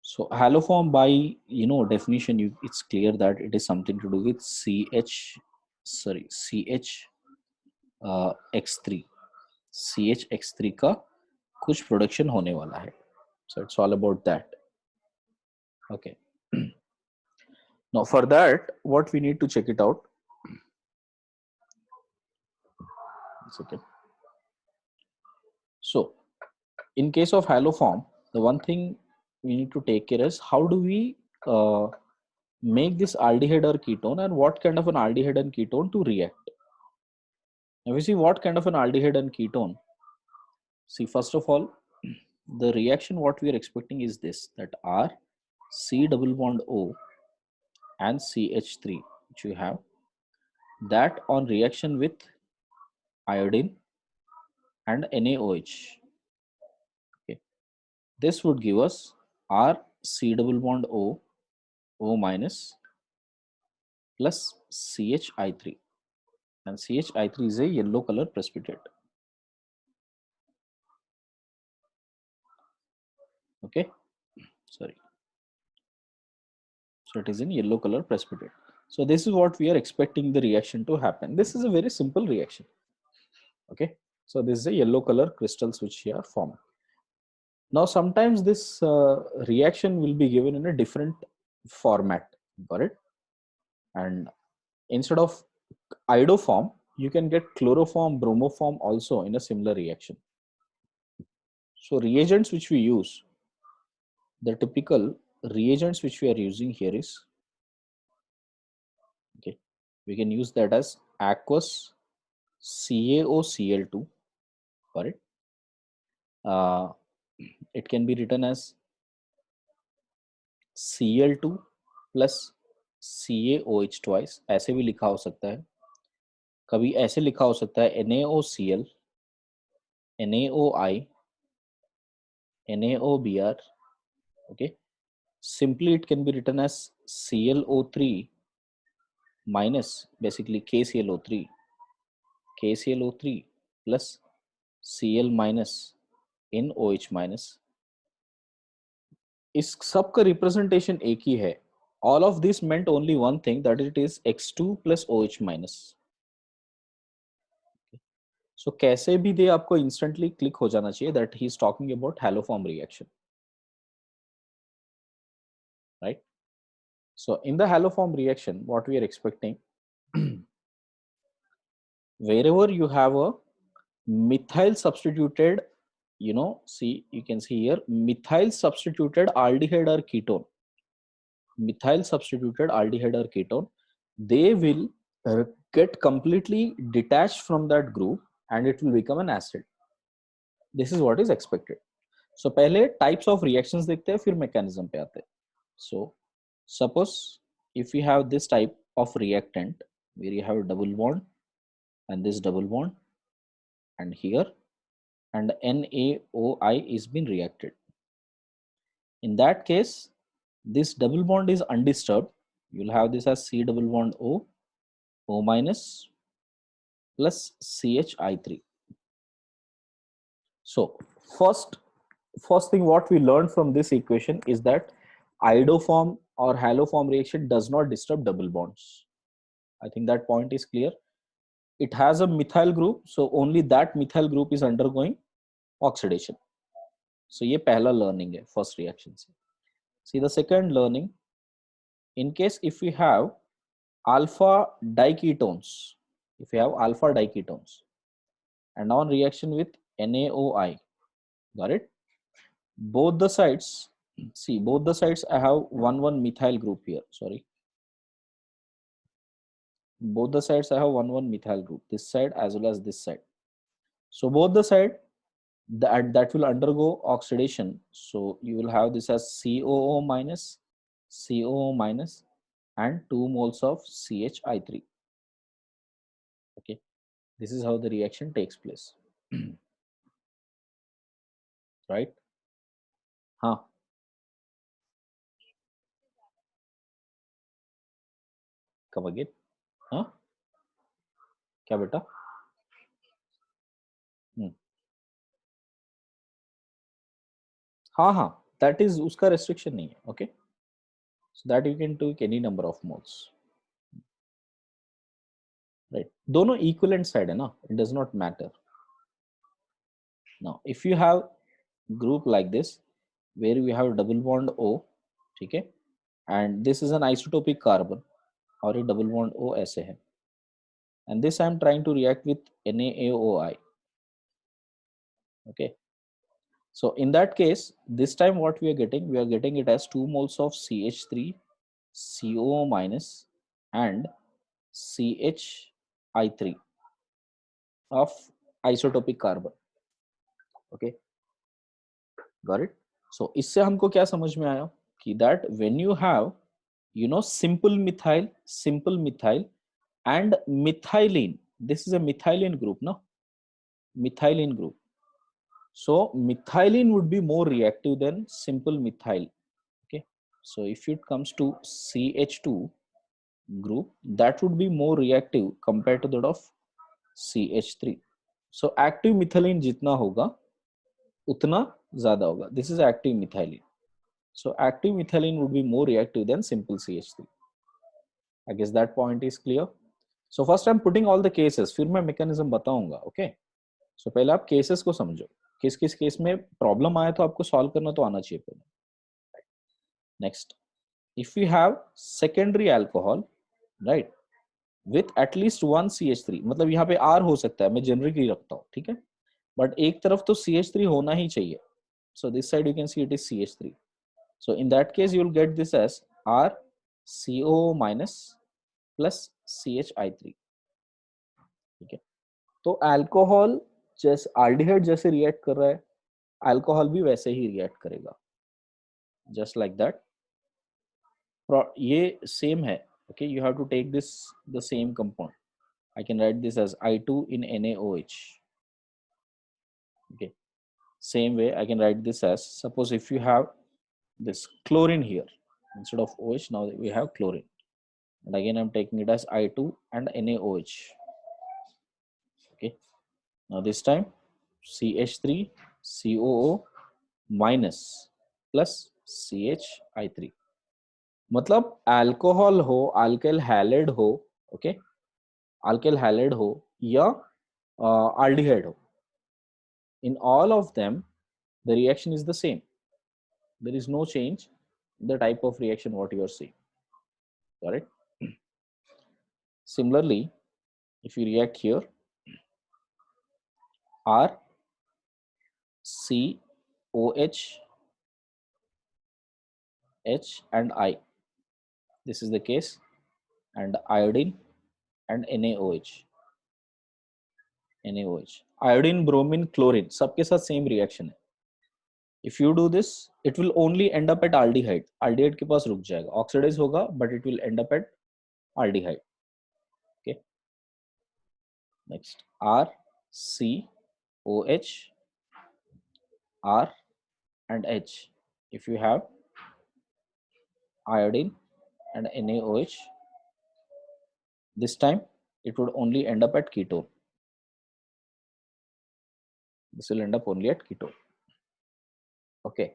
So haloform by definition, it's clear that it is something to do with CH X3 CHX3 का कुछ production होने वाला है. So it's all about that. Okay. Now for that, what we need to check it out. Okay. So in case of haloform, the one thing we need to take care is how do we make this aldehyde or ketone, and what kind of an aldehyde and ketone to react. Now we see what kind of an aldehyde and ketone. See, first of all, the reaction what we are expecting is this, that R C double bond O and CH3 which you have, that on reaction with iodine and NaOH. Okay, this would give us R C double bond O minus plus CHI3, and CHI3 is a yellow color precipitate. Okay, sorry. So it is in yellow color precipitate. So this is what we are expecting the reaction to happen. This is a very simple reaction. Okay, so this is a yellow color crystals which here are formed. Now sometimes this reaction will be given in a different format. Got it? And instead of iodoform, you can get chloroform, bromoform also in a similar reaction. So reagents which we use, the typical reagents which we are using here is, okay, we can use that as aqueous CaOCl2. Got it? It can be written as Cl2 plus CaOH twice, ऐसे भी लिखा हो सकता है, कभी ऐसे लिखा हो सकता है NaOCl, NaOI, NaOBr. Okay, simply it can be written as ClO3 minus basically KClO3, KClO3 plus Cl minus NOH minus. इस सब का रिप्रेजेंटेशन एक ही है. All of this meant only one thing, that it is X2 plus OH minus. So कैसे भी दे आपको instantly click हो जाना चाहिए that he is talking about haloform reaction, right? So in the haloform reaction, what we are expecting, wherever you have a methyl substituted, see, you can see here, methyl substituted aldehyde or ketone, methyl substituted aldehyde or ketone, they will get completely detached from that group and it will become an acid. This is what is expected. So पहले types of reactions देखते हैं, फिर mechanism पे आते हैं. So suppose if we have this type of reactant where you have a double bond and this double bond and here, and NaOI is being reacted. In that case, this double bond is undisturbed. You'll have this as C double bond O, O minus plus CHI3. So first thing what we learned from this equation is that iodoform or haloform reaction does not disturb double bonds. I think that point is clear. It has a methyl group, so only that methyl group is undergoing oxidation. So ये पहला learning है first reaction से. See the second learning, in case if we have alpha diketones, if we have alpha diketones and on reaction with NaOI, got it? Both the sides, see both the sides I have one methyl group here, sorry. Both the sides I have one methyl group, this side as well as this side. So both the side that will undergo oxidation. So you will have this as COO minus, COO minus, and 2 moles of CHI3. Okay, this is how the reaction takes place. Right? हाँ, come again? हाँ, क्या बेटा? हाँ हाँ, that is उसका restriction नहीं है. Okay, so that you can take any number of moles. Right? दोनों equivalent side है ना, it does not matter. Now if you have group like this where we have double bond O, ठीक है, and this is an isotopic carbon और ये double bond O ऐसे है, and this I am trying to react with NaOI. Okay, so in that case, this time what we are getting it as 2 moles of CH3, COO minus, and CHI3 of isotopic carbon. Okay, got it? So इससे हमको क्या समझ में आया कि that when you have simple methyl and methylene, this is a methylene group, no? Methylene group. So methylene would be more reactive than simple methyl. Okay, so if it comes to CH2 group, that would be more reactive compared to that of CH3. So active methylene जितना होगा उतना ज़्यादा होगा. This is active methylene. So active methylene would be more reactive than simple CH3. I guess that point is clear. So first I'm putting all the cases, फिर मैं mechanism बताऊंगा. Okay, so पहले आप cases को समझो, किस किस case में प्रॉब्लम आया तो आपको सॉल्व करना तो आना चाहिए पहले. Next, if we have secondary alcohol, right, with at least one CH3, मतलब यहाँ पे R हो सकता है, मैं generic ही रखता हूँ, ठीक है, but एक तरफ तो CH3 होना ही चाहिए. So this side you can see it is CH3. So in that case you will get this as R COO minus plus CHI3. ठीक है, तो अल्कोहल जैसे aldehyde जैसे रिएक्ट कर रहा है, अल्कोहल भी वैसे ही रिएक्ट करेगा, just like that. ये same है. Okay, you have to take this the same compound. I can write this as I2 in NaOH. Okay, same way I can write this as, suppose if you have this chlorine here instead of OH, now we have chlorine, and again I'm taking it as I2 and NaOH. Okay, now this time CH3 COO minus plus CHI3. मतलब alcohol हो, alkyl halide हो, okay, alkyl halide हो या aldehyde हो, in all of them the reaction is the same. There is no change in the type of reaction what you are seeing. Correct? Similarly, if you react here, R C OH H and I, this is the case, and iodine and NaOH, iodine, bromine, chlorine, सबके साथ same reaction है. If you do this, it will only end up at aldehyde. Aldehyde के पास रुक जाएगा, oxidize होगा, but it will end up at aldehyde. Okay. Next, R C OH R and H. If you have iodine and NaOH, this time it would only end up at ketone. This will end up only at ketone. Okay.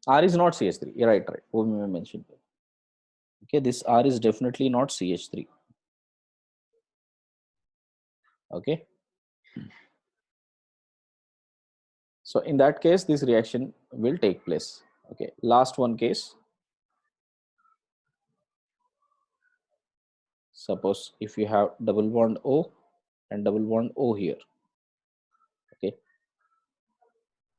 R is not CH3. You're right. वो भी मैं mentioned. Okay, this R is definitely not CH3. Okay. So in that case, this reaction will take place. Okay, last one case. Suppose if you have double bond O and double bond O here. Okay.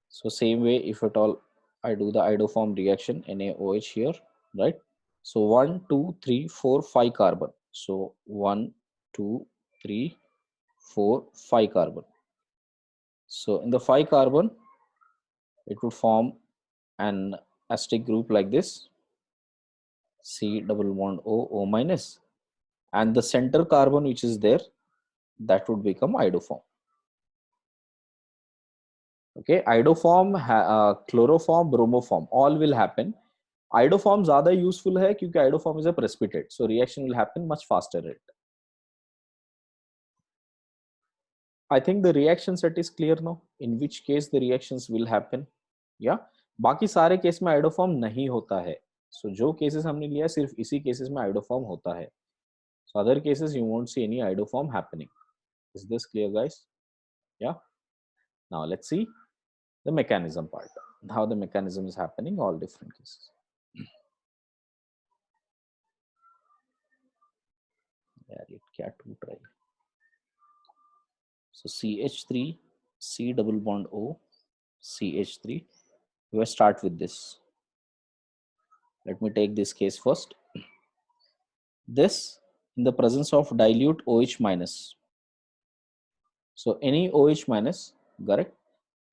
So same way, if at all I do the iodoform reaction NaOH here, right? So 1, 2, 3, 4, 5 carbon. So 1, 2, 3, 4, 5 carbon. So in the 5 carbon, it would form an acidic group like this, C double bond O, O minus, and the center carbon which is there, that would become iodoform. Okay, iodoform, chloroform, bromoform, all will happen. Iodoform ज़्यादा useful है क्योंकि iodoform is a precipitate, so reaction will happen much faster rate. I think the reaction set is clear now. In which case the reactions will happen. Yeah, बाकी सारे case में iodoform नहीं होता है. So जो cases हमने लिया सिर्फ इसी cases में iodoform होता है. So other cases you won't see any iodoform happening. Is this clear, guys? Yeah. Now let's see the mechanism part. How the mechanism is happening, all different cases. यार ये क्या टूट रहा है? So CH3 C double bond O CH3. We will start with this. Let me take this case first. This in the presence of dilute OH minus. So any OH minus, correct?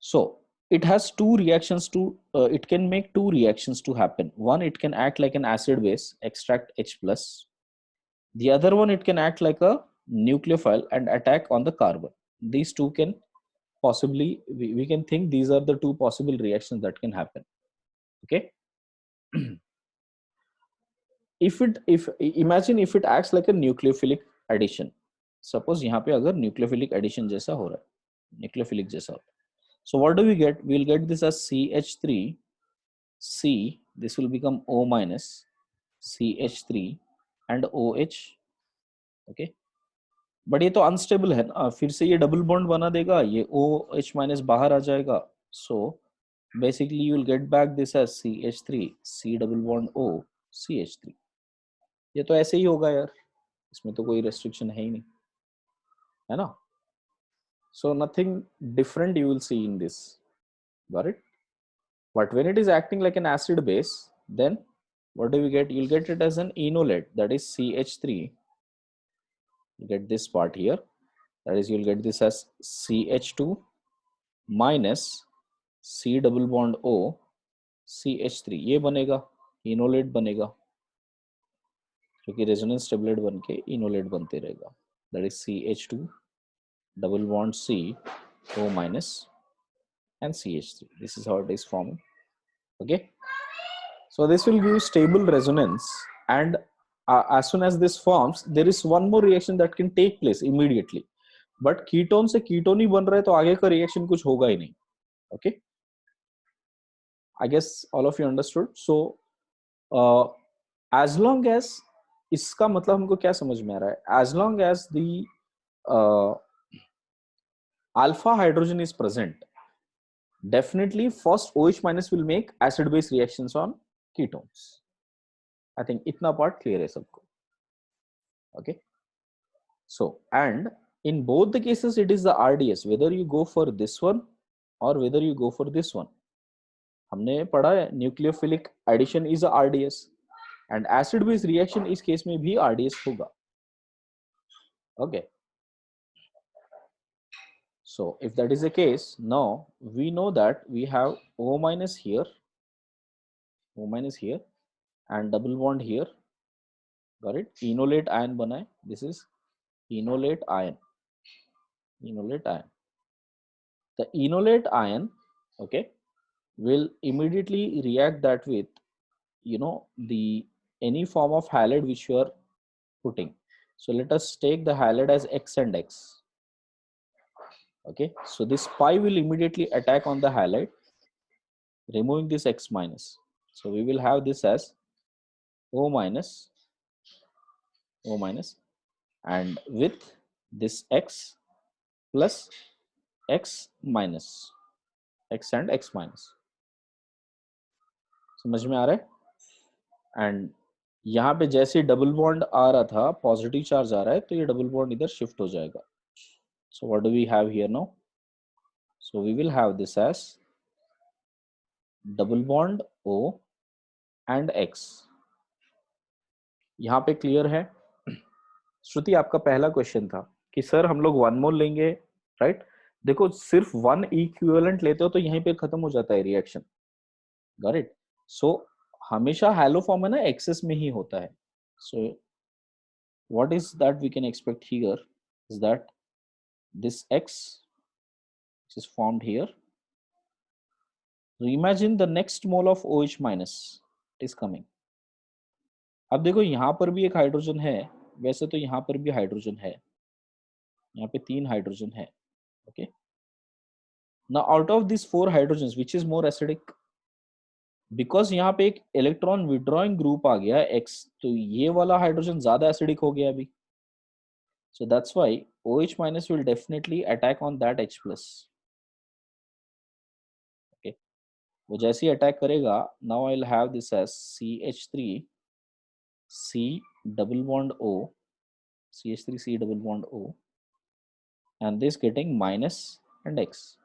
So it has two reactions to, it can make two reactions to happen. One, it can act like an acid base, extract H plus. The other one, it can act like a nucleophile and attack on the carbon. These two can possibly, we can think these are the two possible reactions that can happen. Okay. if imagine if it acts like a nucleophilic addition. Suppose यहाँ पे अगर nucleophilic addition जैसा हो रहा है, nucleophilic जैसा होता है. So what do we get? We'll get this as CH3 C. This will become O minus CH3 and OH. Okay. But ये तो अनस्टेबल है ना, फिर से ये डबल बॉन्ड बना देगा, ये OH माइनस बाहर आ जाएगा. So basically you will get back this as CH3 C double bond O CH3. ये तो ऐसे ही होगा यार, इसमें तो कोई रेस्ट्रिक्शन है ही नहीं, है ना. So nothing different you will see in this. Got it? But when it is acting like an acid base, then what do we get? You'll get it as an enolate, that is CH3. You get this part here, that is you'll get this as CH2 minus C double bond O CH3, ये बनेगा enolate बनेगा, क्योंकि resonance tablet बन के enolate बनते रहेगा, that is CH2 double bond C O minus and CH3. This is how it is forming. Okay, so this will give stable resonance, and as soon as this forms, there is one more reaction that can take place immediately. But ketone से ketone ही बन रहा है तो आगे का reaction कुछ होगा ही नहीं. Okay, I guess all of you understood. So as long as, इसका मतलब हमको क्या समझ में आ रहा है, as long as the alpha hydrogen is present, definitely first OH minus will make acid base reactions on ketones. I think itna part clear hai sabko. Okay, so and in both the cases it is the RDS, whether you go for this one or whether you go for this one. हमने पढ़ा है nucleophilic addition is a RDS and acid base reaction इस case में भी RDS होगा. Okay, so if that is the case, now we know that we have O minus here, O minus here, and double bond here. Got it? Enolate ion बना है. This is enolate ion. Enolate ion. The enolate ion, okay, will immediately react that with, you know, the any form of halide which you are putting. So let us take the halide as X and X. Okay, so this pi will immediately attack on the halide, removing this X minus. So we will have this as O minus, O minus, and with this X plus X minus, X and X minus. समझ में आ रहा है? And यहाँ पे जैसे double bond आ रहा था, positive charge आ रहा है, तो ये डबल बॉन्ड इधर शिफ्ट हो जाएगा. So what do we have here now? So we will have this as double bond O and X. यहाँ पे क्लियर है? श्रुति, आपका पहला क्वेश्चन था कि सर हम लोग 1 मोल लेंगे, राइट? देखो सिर्फ 1 इक्विवेलेंट लेते हो तो यहीं पे खत्म हो जाता है रिएक्शन. Got it? सो हमेशा हैलो फॉर्म है ना, एक्सेस में ही होता है. सो what is that we can expect here is that this X which is formed here, so imagine the next mole of OH minus is coming. अब देखो यहाँ पर भी एक हाइड्रोजन है, वैसे तो यहाँ पर भी हाइड्रोजन है, यहाँ पे 3 हाइड्रोजन है. Okay, now out of these 4 hydrogens which is more acidic? Because यहाँ पे एक इलेक्ट्रॉन विड्रॉइंग ग्रुप आ गया X, तो ये वाला हाइड्रोजन ज्यादा एसिडिक हो गया अभी. So that's why OH minus will definitely attack on that H plus. Okay, वो जैसे ही अटैक करेगा, now I'll have this as CH3 C double bond O, CH3 C double bond O, and this getting minus and X.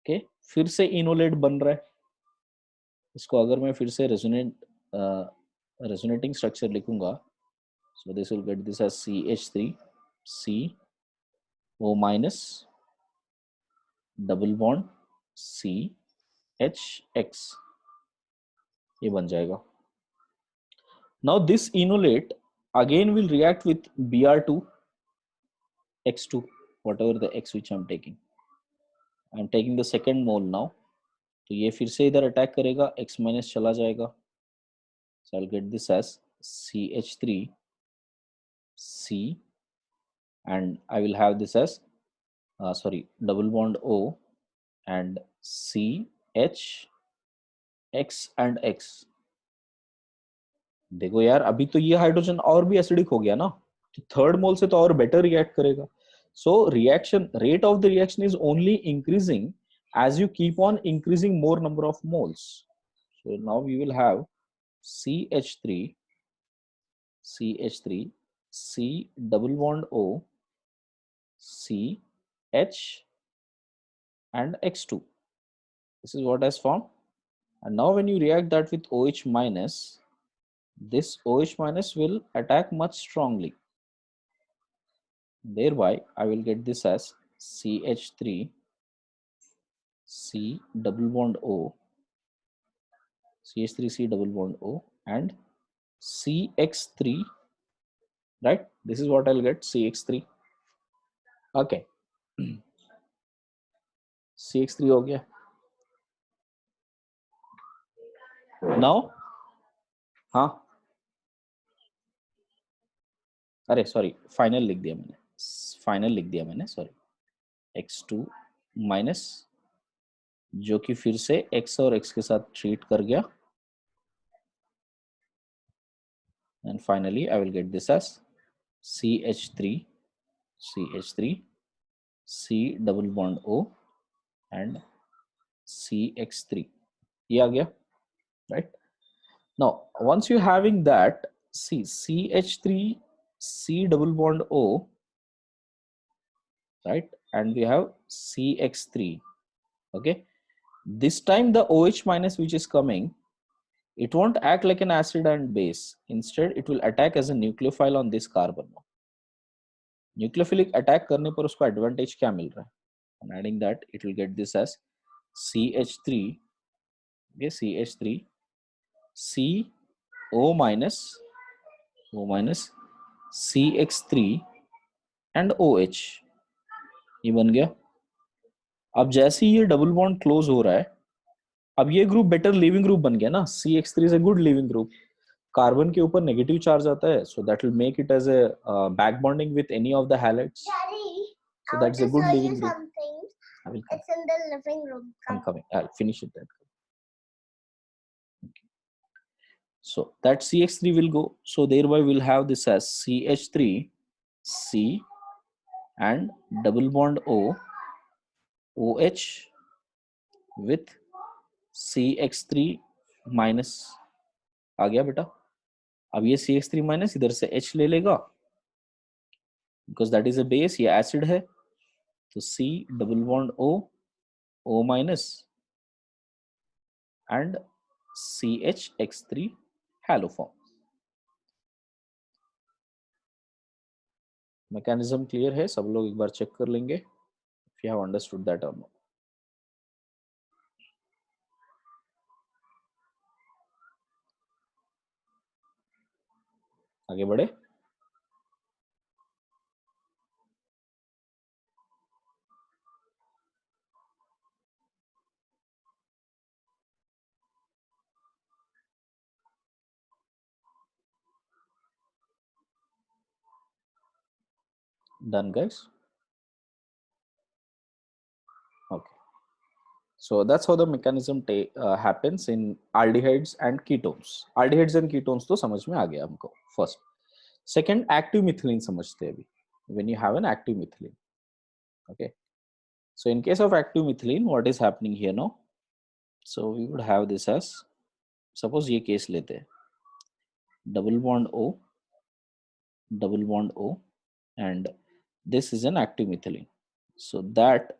Okay, फिर से enolate बन रहा है. इसको अगर मैं फिर से रेजोनेटिंग स्ट्रक्चर लिखूंगा, so this will get this as CH3 C O minus double bond C H X, ये बन जाएगा. Now this enolate again will react with Br2 X2, whatever the X which I'm taking. I'm taking the second mole now, तो ये फिर से इधर attack करेगा, X minus चला जाएगा. So I'll get this as CH3 C, and I will have this as double bond O and C H X and X. देखो यार, अभी तो ये हाइड्रोजन और भी एसिडिक हो गया ना, तो थर्ड मोल से तो और बेटर रिएक्ट करेगा. So reaction rate of the reaction is only increasing as you keep on increasing more number of moles. So now we will have CH3 C double bond O C H and X2. This is what has formed. And now when you react that with OH minus, this OH minus will attack much strongly. Thereby I will get this as CH3 C double bond O, CH3C double bond O, and CX3, right? This is what I'll get, CX3. Okay. CX3 हो गया. Now, हाँ, अरे sorry, final लिख दिया मैंने, sorry. x2 minus, जो कि फिर से x और x के साथ ट्रीट कर गया, and finally I will get this as CH3 C double bond O and CX3. ये आ गया, right? Now once you having that, see CH3 C double bond O, right, and we have CX3. Okay, this time the OH minus which is coming, it won't act like an acid and base. Instead it will attack as a nucleophile on this carbon. Nucleophilic attack करने पर उसको advantage क्या मिल रहा है? I'm adding that, it will get this as CH3, okay, CH3 CO minus CX3 and OH. ये बन गया. अब जैसे ही ये डबल बॉन्ड क्लोज हो रहा है, अब ये ग्रुप बेटर लिविंग ग्रुप बन गया ना. CH3 is a good leaving group. Carbon के ऊपर नेगेटिव चार्ज आता है, so that will make it as a back bonding with any of the halides. Daddy, So I that's a want to good show living you group. something. I will come. It's in the living room. I'm Come. coming. I'll finish it then. Okay. So that CH3 will go. So thereby we'll have this as CH3 C and double bond O OH with CX3 minus. आ गया बेटा. अब ये CH3 minus इधर से H ले लेगा, because that is a base, ये acid है, तो C double bond O minus and CHX3 halo form. Mechanism clear है? सब लोग एक बार चेक कर लेंगे if you have understood that or not. आगे बढ़े. Done, guys? Okay. So that's how the mechanism happens in aldehydes and ketones. Aldehydes and ketones तो समझ में आ गया हमको. First. Second, active methylene समझते हैं अभी. When you have an active methylene. Okay. So in case of active methylene, what is happening here now? So we would have this as, suppose ये case लेते हैं. Double bond O, and this is an active methylene. So that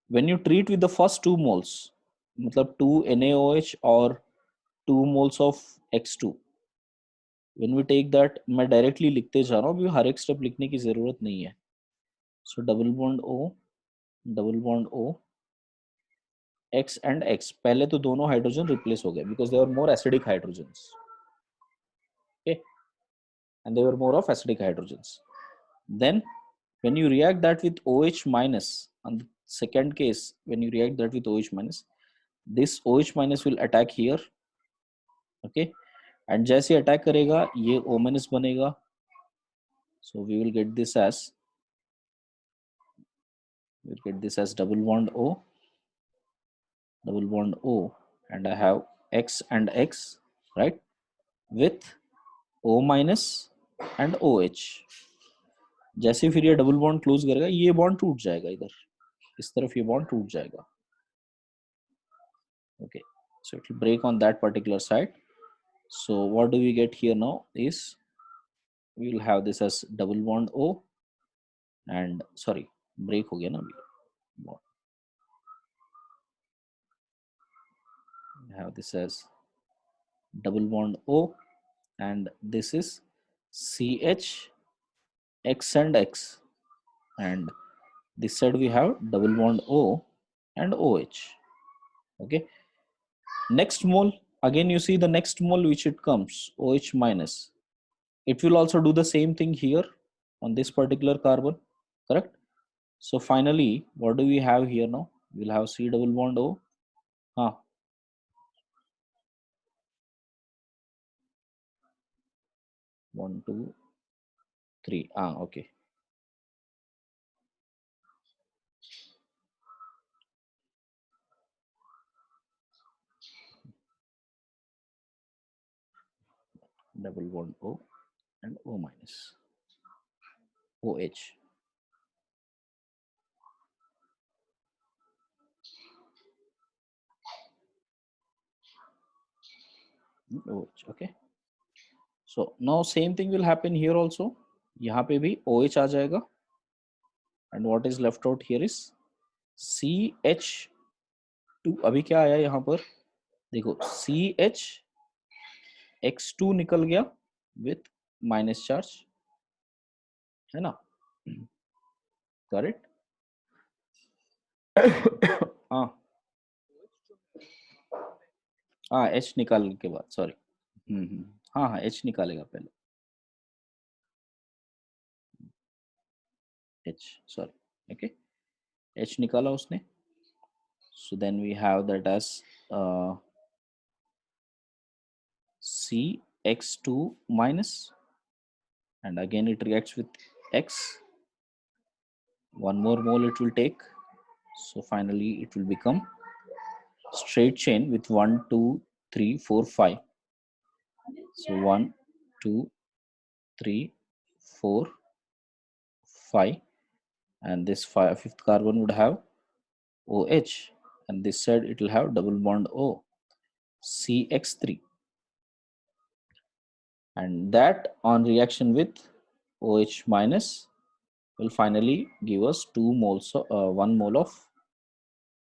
when you treat with the first 2 moles, मतलब 2 NaOH or 2 moles of X2, when we take that, मैं directly लिखते जा रहा हूँ, अभी हर एक स्टेप लिखने की जरूरत नहीं है. So double bond O, X and X, पहले तो दोनों हाइड्रोजन रिप्लेस हो गए because they were more acidic hydrogens. Okay, and they were more of acidic hydrogens. Then when you react that with OH minus, on the second case, when you react that with OH minus, this OH minus will attack here. Okay, and जैसे attack करेगा ये O minus बनेगा. So we will get this as double bond O, and I have X and X, right, with O minus and OH. जैसे फिर ये double bond close करेगा, ये bond टूट जाएगा, इधर इस तरफ ये बॉन्ड टूट जाएगा. Okay, so it will break on that particular side. So what do we get here now is we will have this as double bond O, and sorry, break हो गया ना अभी. We have this as double bond O, and this is CH X and X, and this side we have double bond O and OH. Okay, next mole, again you see the next mole which it comes, OH minus. It will also do the same thing here on this particular carbon, correct? So finally, what do we have here now? We'll have C double bond O. Huh. 1, 2, 3. Okay. Double bond O and O minus. OH. OH. Okay. So now same thing will happen here also. यहाँ पे भी OH आ जाएगा. And what is left out here is CH2. अभी क्या आया यहाँ पर? देखो CH(X2) निकल गया with minus charge, है ना? Correct? हाँ हाँ, H निकालने के बाद, सॉरी. हाँ हाँ, H निकालेगा पहले. H, sorry. Okay, H निकाला उसने. So then we have that as CX2 minus, and again it reacts with X. One more mole it will take. So finally it will become straight chain with 1, 2, 3, 4, 5. So 1, 2, 3, 4, 5, and this fifth carbon would have OH, and this side it will have double bond O, CX3, and that on reaction with OH minus will finally give us 2 moles, 1 mole of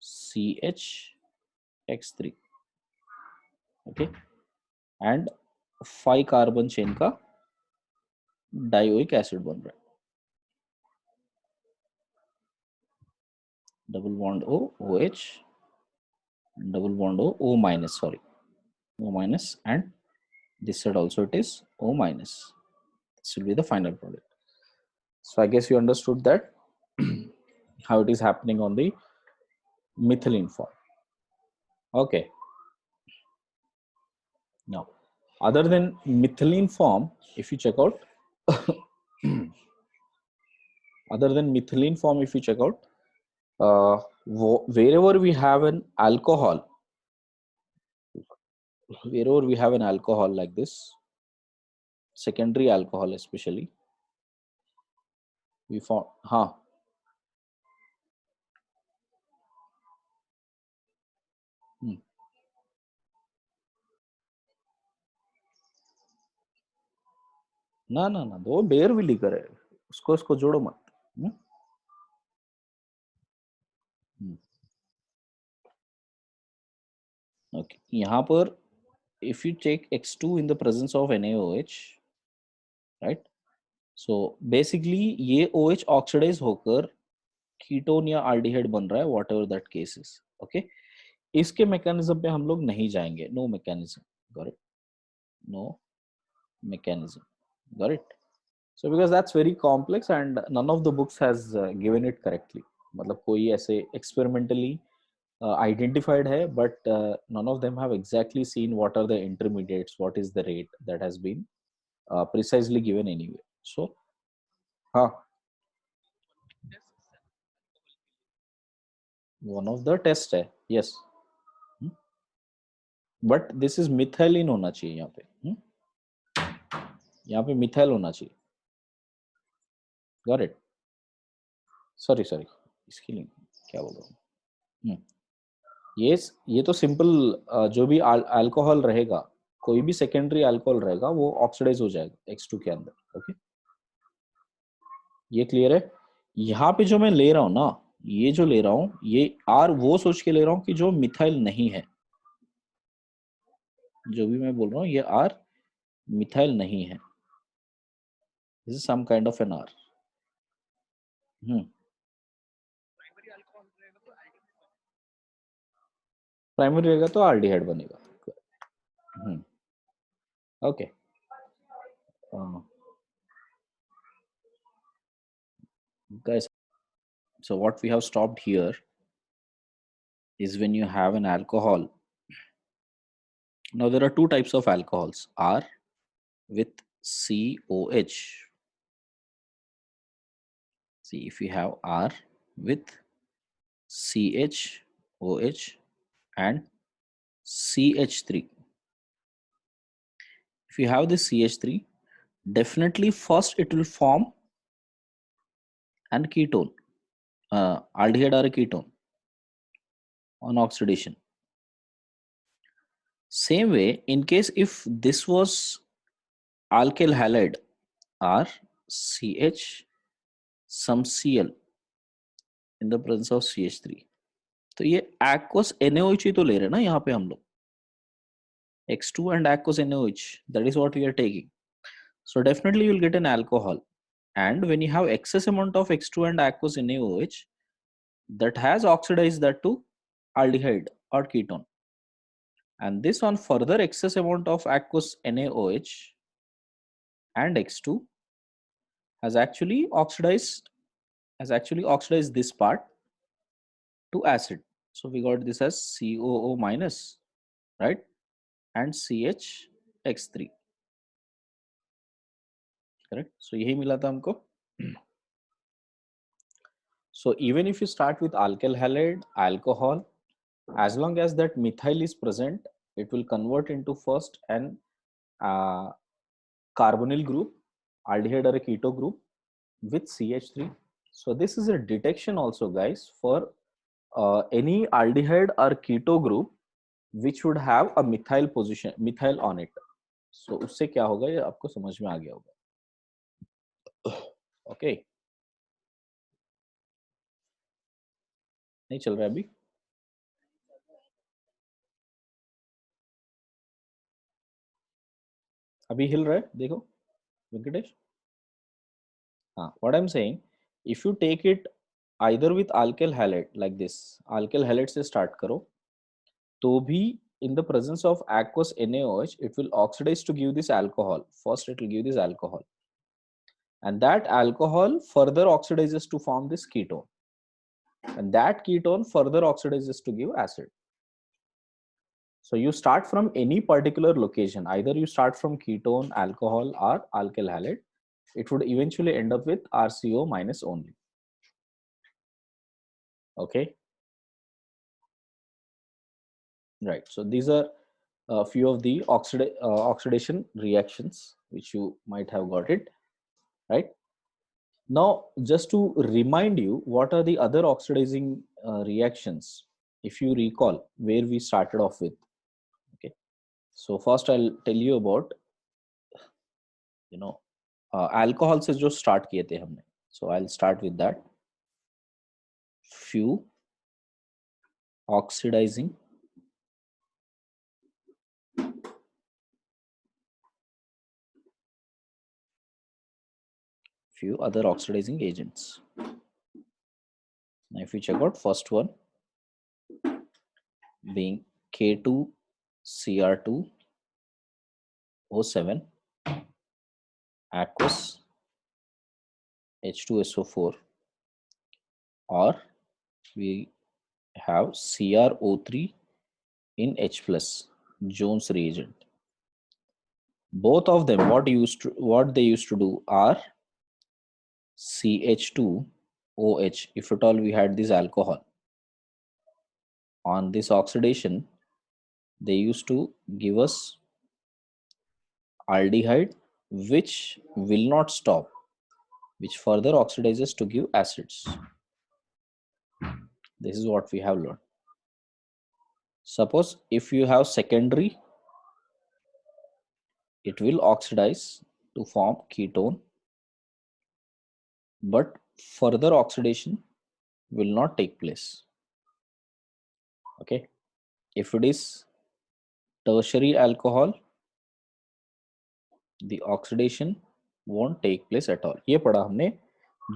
CHX3. Okay, and 5 carbon chain का dioic acid बन रहा है. Double bond O, OH, double bond O minus, sorry, O minus, and this side also it is O minus. This will be the final product. So I guess you understood that how it is happening on the methylene form. Okay. Now, other than methylene form, if you check out, wherever we have an alcohol, like this, secondary alcohol especially, we found, ना वो bear भी liquor है, उसको जोड़ो मत. Okay, यहाँ पर if you take X2 in the presence of NaOH, right? So basically ये OH oxidize होकर कीटोन या aldehyde बन रहा है, whatever that case is. Okay, इसके मैकेनिज्म पे हम लोग नहीं जाएंगे. No mechanism. Got it? No mechanism. Got it? So because that's very complex and none of the books has given it correctly. मतलब कोई ऐसे experimentally identified hai, but none of them have exactly seen what are the intermediates, what is the rate that has been precisely given anyway. So, one of the test hai, yes, but this is methylene होना चाहिए यहाँ पे. यहाँ पे methyl होना चाहिए. Got it? Sorry, इसकी link क्या बोल रहा हूँ. ये तो सिंपल, जो भी अल्कोहल रहेगा, कोई भी सेकेंडरी अल्कोहल रहेगा वो ऑक्सीडाइज हो जाएगा X2 के अंदर. ओके, ये क्लियर है. यहाँ पे जो मैं ले रहा हूँ ना, ये जो ले रहा हूँ, ये R वो सोच के ले रहा हूँ कि जो मिथाइल नहीं है. जो भी मैं बोल रहा हूँ ये R मिथाइल नहीं है. This is some kind of an R. Primary रहेगा तो आल्डिहाइड बनेगा. Okay. Guys, so what we have stopped here is when you have an alcohol. Now there are two types of alcohols, R with COH. See, if you have R with CHOH and CH3. If you have this CH3, definitely first it will form an ketone, aldehyde or a ketone on oxidation. Same way, in case if this was alkyl halide or CH some Cl in the presence of CH3, तो ये aqueous NaOH ही तो ले रहे हैं ना यहाँ पे हम लोग, X2 and aqueous NaOH, that is what we are taking. So definitely you will get an alcohol, and when you have excess amount of X2 and aqueous NaOH, that has oxidized that to aldehyde or ketone, and this on further excess amount of aqueous NaOH and X2 has actually oxidized this part to acid. So we got this as COO minus, right, and CHX3, correct. So यही मिला था हमको. So even if you start with alkyl halide, alcohol, as long as that methyl is present, it will convert into first an carbonyl group, aldehyde or a keto group with CH3. So this is a detection also, guys, for any aldehyde or keto group which would have a methyl position, methyl on it. So उससे क्या होगा ये आपको समझ में आ गया होगा. Okay. नहीं चल रहा है अभी. अभी हिल रहा है देखो वेंकटेश. हाँ, what I'm saying, if you take it either with alkyl halide like this, alkyl halide से start करो, तो भी in the presence of aqueous NaOH, it will oxidize to give this alcohol. First, it will give this alcohol, and that alcohol further oxidizes to form this ketone, and that ketone further oxidizes to give acid. So you start from any particular location, either you start from ketone, alcohol, or alkyl halide. It would eventually end up with RCO minus only. Okay. Right. So these are a few of the oxidation reactions which you might have got it. Right. Now, just to remind you, what are the other oxidizing reactions? If you recall where we started off with. Okay. So first I'll tell you about, alcohol से जो start किए थे हमने. So I'll start with that. Few oxidizing few other oxidizing agents. Now if you check out first one being K2Cr2O7 aqueous H2SO4, or we have CrO3 in H plus Jones reagent. Both of them, what they used to do are CH2OH. If at all we had this alcohol, on this oxidation, they used to give us aldehyde, which will not stop, which further oxidizes to give acids. This is what we have learned. Suppose if you have secondary, it will oxidize to form ketone, but further oxidation will not take place. Okay. If it is tertiary alcohol, the oxidation won't take place at all. ये पढ़ा हमने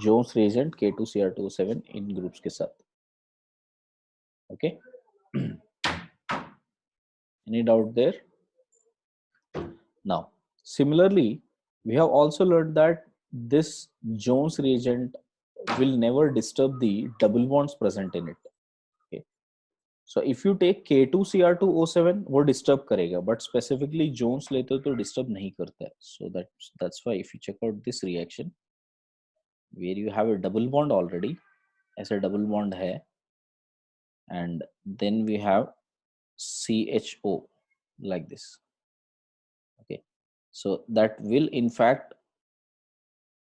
Jones reagent K2Cr2O7 इन groups के साथ. Okay. Any doubt there? Now, similarly, we have also learned that this Jones reagent will never disturb the double bonds present in it. Okay. So if you take K2Cr2O7, वो disturb करेगा, but specifically Jones लेते हो तो disturb नहीं करता है. So that's why if you check out this reaction, where you have a double bond already, ऐसा double bond है, and then we have CHO like this. Okay, so that will in fact,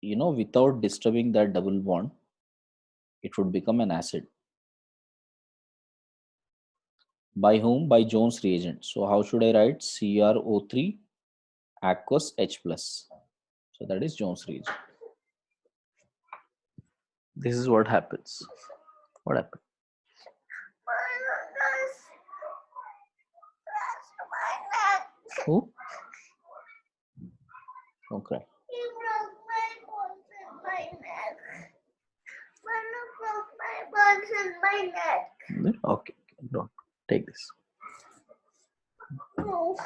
without disturbing that double bond, it would become an acid. By whom? By Jones reagent. So how should I write? CrO3 aqueous H plus. So that is Jones reagent. This is what happens. What happened? Who? Don't cry. He broke my bones in my neck. Mama broke my bones in my neck. Okay, don't take this. No.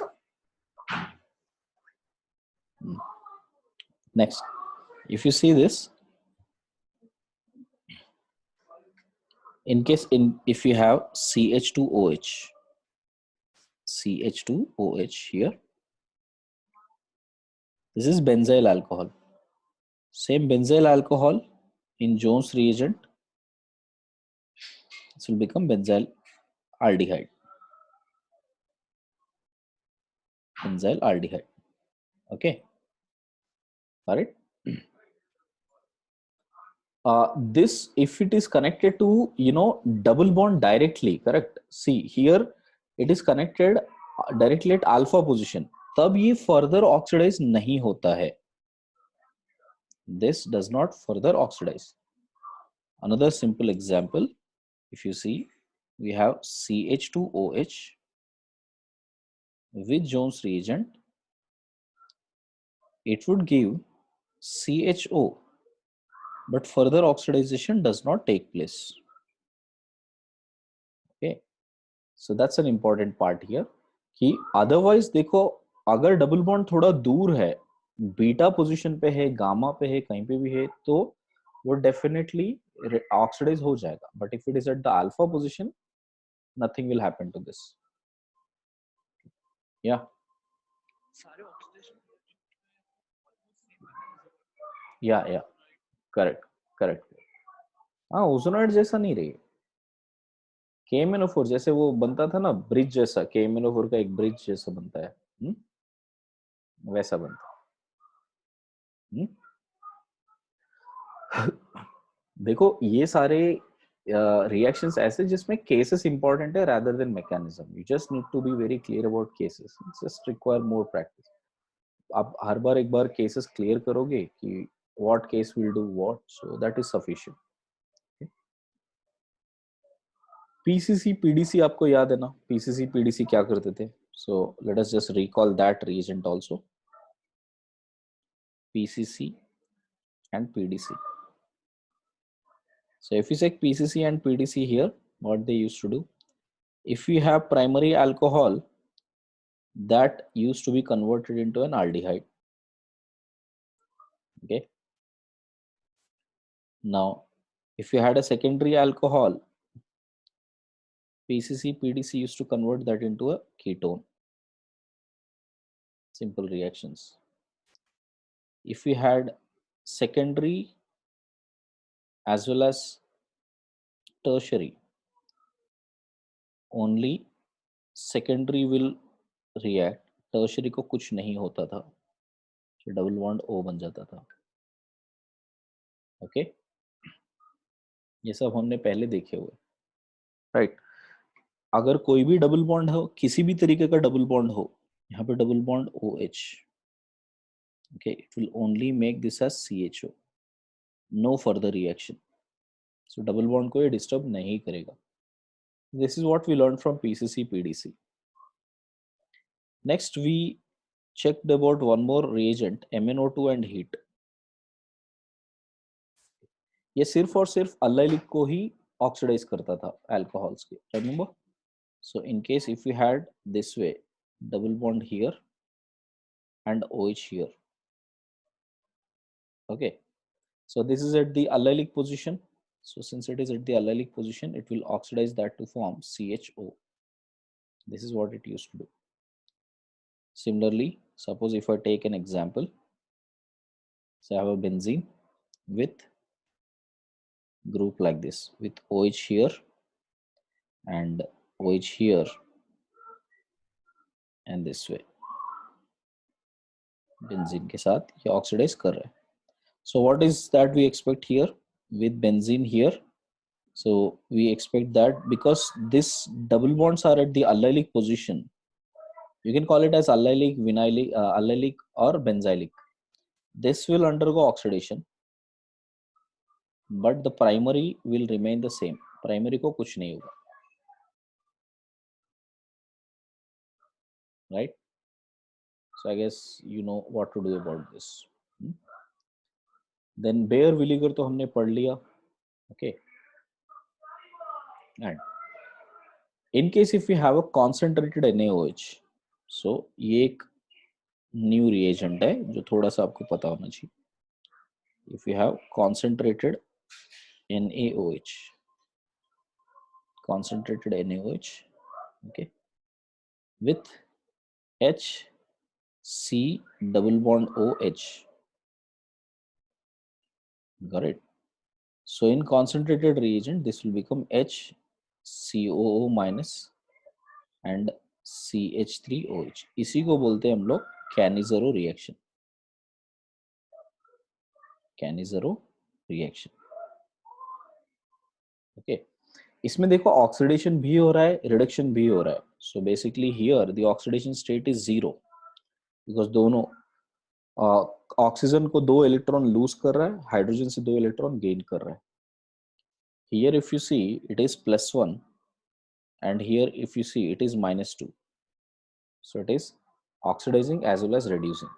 Next, if you see this, if you have CH2OH here, this is benzyl alcohol. Same benzyl alcohol in Jones reagent, this will become benzyl aldehyde. Benzyl aldehyde. Okay, got it? This, if it is connected to double bond directly, correct? See here, it is connected directly at alpha position. तब ये further oxidize नहीं होता है. This does not further oxidize. Another simple example, if you see, we have CH2OH with Jones reagent. It would give CHO, but further oxidization does not take place. Okay, so that's an important part here. कि otherwise देखो, अगर double bond थोड़ा दूर है, beta position पे है, gamma पे है, कहीं पे भी है, तो वो डेफिनेटली ऑक्सीडाइज हो जाएगा. But if it is at the alpha position, nothing will happen to this. Yeah. Yeah. Correct. हाँ, ओजोनॉइड जैसा नहीं रही. KMnO4 जैसे वो बनता था ना, ब्रिज जैसा, KMnO4 का एक ब्रिज जैसा बनता है, वैसा बनता. देखो, ये सारे reactions ऐसे जिसमें cases important है rather than mechanism. You just need to be very clear about cases. It just require more practice. आप हर बार एक बार cases clear करोगे कि what case will do what, so that is sufficient. Okay. PCC PDC आपको याद है ना? PCC PDC क्या करते थे? So let us just recall that reagent also. PCC and PDC. So if you say PCC and PDC here, what they used to do, if you have primary alcohol that used to be converted into an aldehyde. Okay. Now, if you had a secondary alcohol, PCC, PDC used to convert that into a ketone. Simple reactions. If you had secondary as well as tertiary, only secondary will react, tertiary को कुछ नहीं होता था, तो double bond O बन जाता था. Okay, ये सब हमने पहले देखे हुए, राइट. अगर कोई भी डबल बॉन्ड हो, किसी भी तरीके का डबल बॉन्ड हो, यहाँ पे double bond OH, okay, it will only make this as CHO, no further reaction. So double bond को ये disturb नहीं करेगा. This is what we learned from PCC PDC. Next we checked about one more reagent, MnO2 and heat. ये सिर्फ और सिर्फ allylic को ही oxidize करता था alcohols के, remember? So in case if we had this way, double bond here, and OH here. Okay, so this is at the allylic position. So since it is at the allylic position, it will oxidize that to form CHO. This is what it used to do. Similarly, suppose if I take an example, so I have a benzene with group like this, with OH here and OH here and this way, benzene के साथ ये oxidize कर रहा है. So what is that we expect here with benzene here? So we expect that because this double bonds are at the allylic position, you can call it as allylic, vinylic, allylic or benzylic. This will undergo oxidation, but the primary will remain the same. Primary को कुछ नहीं होगा, right? So I guess you know what to do about this. Then Bayer vinegar तो हमने पढ़ लिया, okay? And in case if we have a concentrated NaOH, so ये एक new reagent है जो थोड़ा सा आपको पता होना चाहिए. If you have concentrated NaOH, okay, with HC double bond OH, got it? So in concentrated reagent, this will become HCOO minus and CH3OH. इसी को बोलते हैं हम लोग Cannizzaro reaction. Cannizzaro reaction. Okay. इसमें देखो ऑक्सीडेशन भी हो रहा है, रिडक्शन भी हो रहा है. So basically here the oxidation state is 0 because दोनों ऑक्सीजन को 2 इलेक्ट्रॉन लूज कर रहा है, हाइड्रोजन से 2 इलेक्ट्रॉन गेन कर रहा है. Here if you see it is +1 and here if you see it is -2. So it is oxidizing as well as reducing.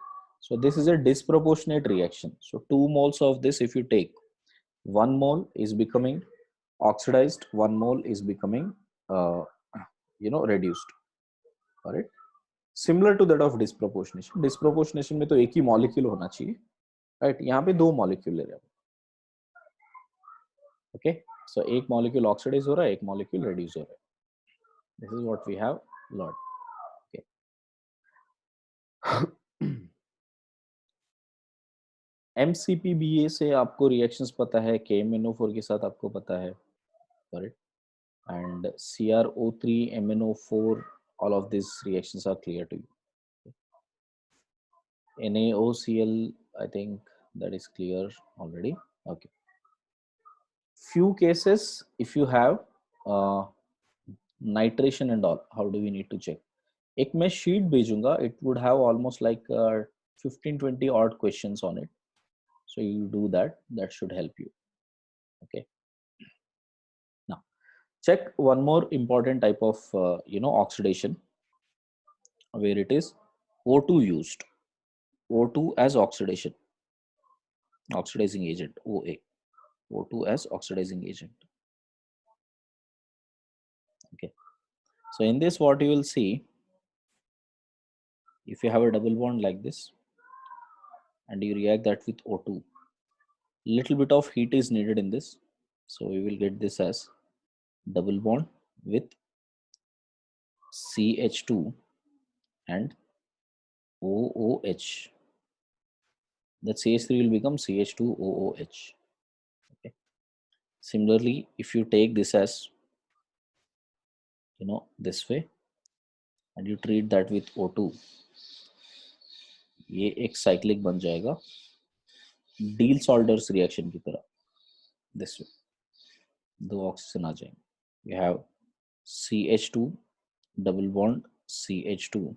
So this is a disproportionate reaction. So 2 moles of this, if you take, 1 mole is becoming oxidized, 1 mole is becoming reduced. All right, similar to that of disproportionation. Disproportionation में तो एक ही molecule होना चाहिए, right? यहाँ पे 2 molecule ले रहे हैं. Okay, so एक molecule oxidize हो रहा है, एक molecule reduce हो रहा है. This is what we have learned. Okay. MCPBA से आपको reactions पता है, KMNO4 के साथ आपको पता है, correct? And CrO3, MnO4, all of these reactions are clear to you. NaOCl, I think that is clear already. Okay. Few cases, if you have nitration and all, how do we need to check? एक मैं sheet भेजूंगा, it would have almost like 15-20 odd questions on it. So you do that, that should help you. Okay. Now, check one more important type of oxidation where it is O2 used. O2 as oxidation, oxidizing agent, OA. O2 as oxidizing agent. Okay. So in this, what you will see, if you have a double bond like this and you react that with O2, little bit of heat is needed in this. So we will get this as double bond with CH2 and OOH. That CH3 will become CH2OOH. Okay. Similarly, if you take this as this way and you treat that with O2, ये एक cyclic बन जाएगा Diels-Aldous reaction की तरह. This way, 2 oxygen आ जाएंगे. You have CH2 double bond CH2,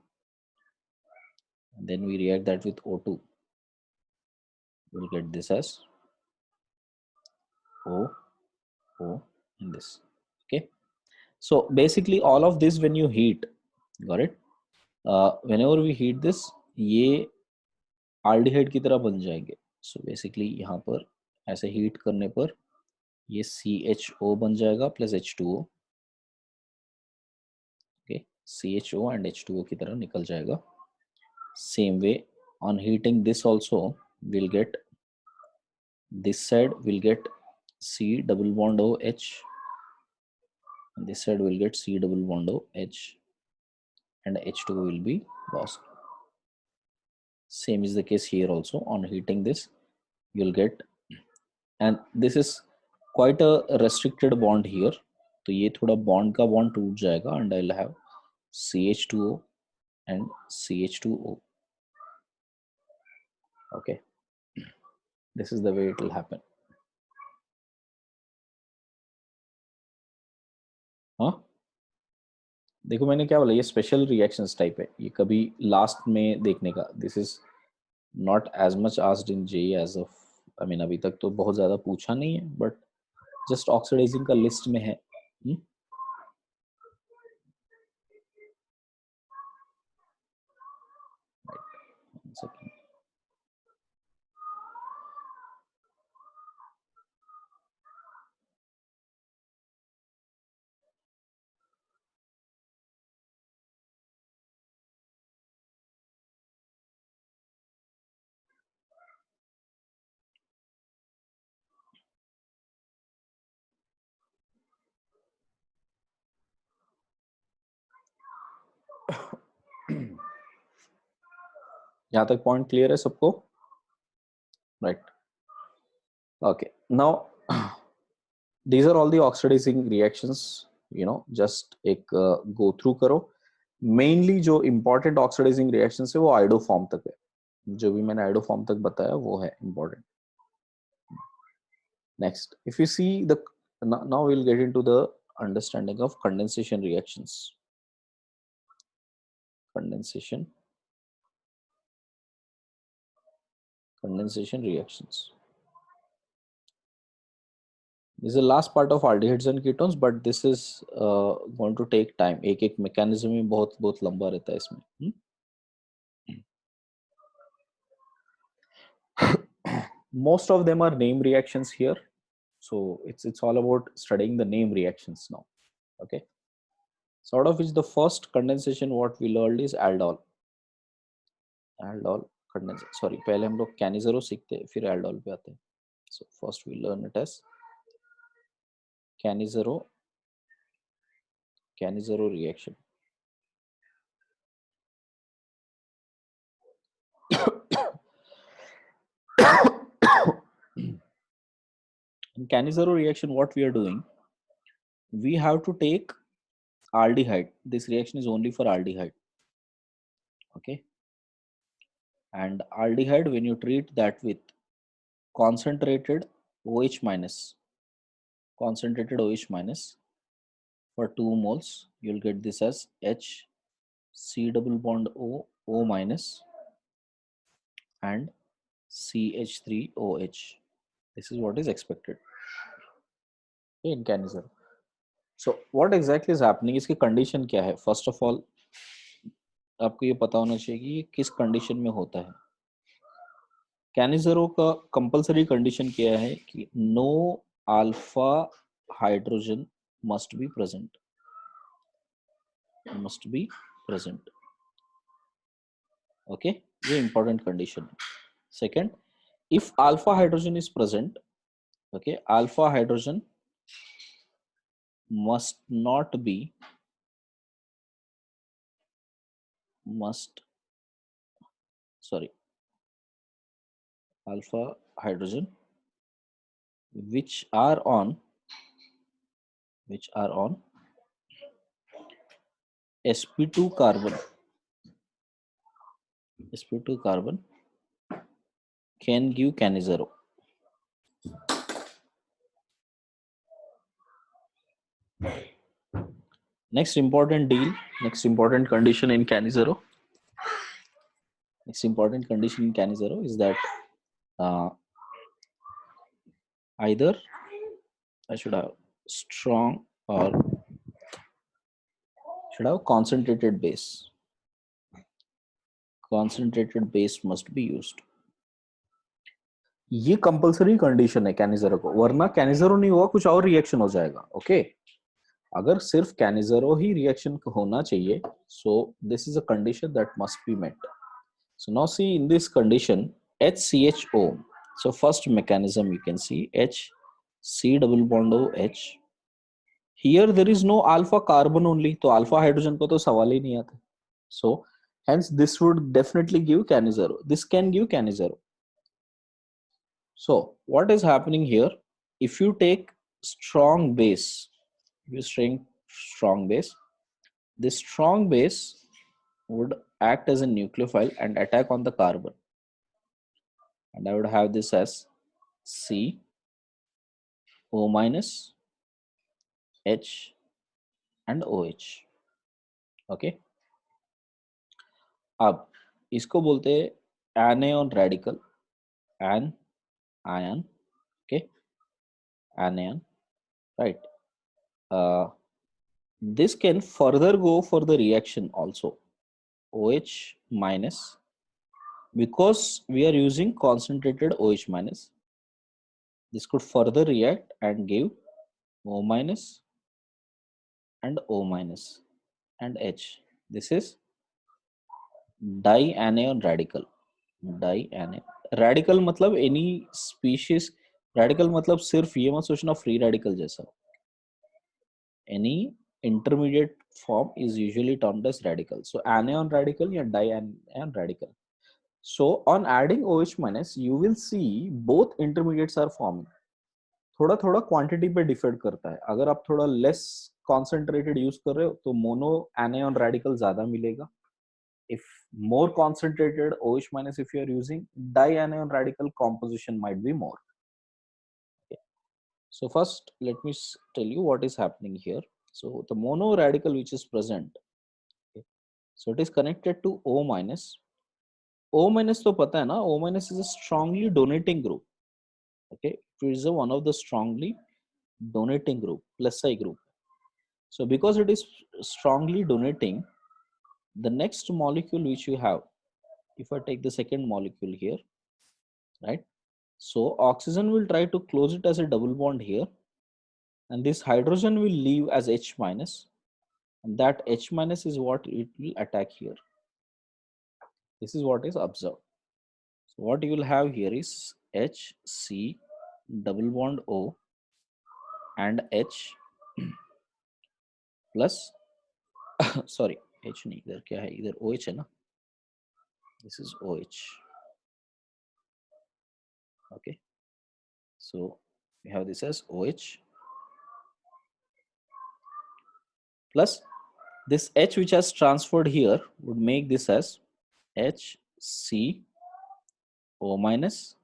and then we react that with O2. We'll get this as O in this. Okay. So basically all of this when you heat, got it? Whenever we heat this, ये aldehyde की तरह बन जाएंगे. So basically यहाँ पर ऐसे heat करने पर ये CHO बन जाएगा plus H2O. Okay. CHO and H2O की तरह निकल जाएगा. Same way on heating this also we'll get this side will get C double bond OH and this side will get C double bond OH and H2O will be lost. Same is the case here also. On heating this you'll get, and this is quite a restricted bond here, तो ये थोड़ा bond का bond टूट जाएगा and I'll have CH2O and CH2O. Okay, this is the way it will happen. हाँ, देखो मैंने क्या बोला, ये स्पेशल रिएक्शंस टाइप है, ये कभी लास्ट में देखने का. This is not as much asked in JEE as of, I mean अभी तक तो बहुत ज्यादा पूछा नहीं है, बट जस्ट ऑक्सीडाइजिंग का लिस्ट में है. Second. यहाँ तक पॉइंट क्लियर है सबको? Right. Okay, now these are all the oxidizing reactions, you know, just एक go through करो. Mainly जो important oxidizing reactions है वो आइडो फॉर्म तक है, जो भी मैंने आइडो फॉर्म तक बताया वो है important. Next, if you see the, now we'll get into the understanding of condensation reactions. Condensation reactions. This is the last part of aldehydes and ketones, but this is going to take time. एक mechanism ही बहुत लंबा रहता है इसमें. Most of them are name reactions here, so it's all about studying the name reactions now. Okay, sort of is the first condensation what we learned is aldol condensation. Sorry, पहले हम लोग कैनिज़रो सीखते हैं फिर aldol पे आते हैं. So first we learn it as कैनिज़रो reaction. In कैनिज़रो reaction, what we are doing, we have to take aldehyde. This reaction is only for aldehyde. Okay, and aldehyde, when you treat that with concentrated OH minus, for 2 moles, you'll get this as H, C double bond O, O minus, and CH3OH. This is what is expected in कैनिज़रो. So what exactly is happening? इसकी condition क्या है? First of all, आपको ये पता होना चाहिए कि ये किस condition में होता है. कैनिज़रो का कंपलसरी कंडीशन क्या है कि no alpha hydrogen must be present. Okay, ये इंपॉर्टेंट कंडीशन है. Second, if alpha hydrogen is present, okay, alpha hydrogen must alpha hydrogen which are on sp2 carbon can give कैनिज़रो. Next important condition in कैनिज़रो. Next important condition in कैनिज़रो is that either I should have strong or should have concentrated base. Concentrated base must be used. ये compulsory condition है कैनिज़रो को, वरना कैनिज़रो नहीं हुआ कुछ और reaction हो जाएगा. ओके, अगर सिर्फ कैनिजरो ही रिएक्शन होना चाहिए, so this is a condition that must be met. So now see in this condition HCHO. So first mechanism you can see HC double bond OH. Here there is no alpha carbon only, तो alpha hydrogen का तो सवाल ही नहीं आता. So hence this would definitely give canizero. This can give canizero. So what is happening here? If you take strong base, if you string strong base, this strong base would act as a nucleophile and attack on the carbon. And I would have this as C O minus H and OH. Okay. अब इसको बोलते हैं anion radical, an ion, okay, anion, right? This can further go for the reaction also, OH minus, because we are using concentrated OH minus. This could further react and give O minus and O minus and H. This is dianion radical. Dianion radical मतलब any species, radical मतलब सिर्फ ये मत सोचना free radical जैसा. Any intermediate form is usually termed as radical. So anion radical या dianion radical. So on adding OH minus, you will see both intermediates are forming. थोड़ा थोड़ा क्वांटिटी पे डिफर करता है. अगर आप थोड़ा लेस कॉन्सेंट्रेटेड यूज कर रहे हो तो मोनो एनायन रेडिकल ज्यादा मिलेगा. If more concentrated OH minus if you are using, dianion radical composition might be more. Okay. So first let me tell you what is happening here. So the mono radical which is present, okay, so it is connected to O minus. O minus तो पता है ना, O minus is a strongly donating group. Okay, it is one of the strongly donating group, plus I group. So because it is strongly donating, the next molecule which you have, if I take the second molecule here, right? So oxygen will try to close it as a double bond here, and this hydrogen will leave as H minus, and that H minus is what it will attack here. This is what is observed. So what you will have here is HC double bond O and H plus sorry, H नहीं, इधर क्या है, इधर OH है ना, this is OH. Okay, so we have this as OH plus this H which has transferred here would make this as HC O minus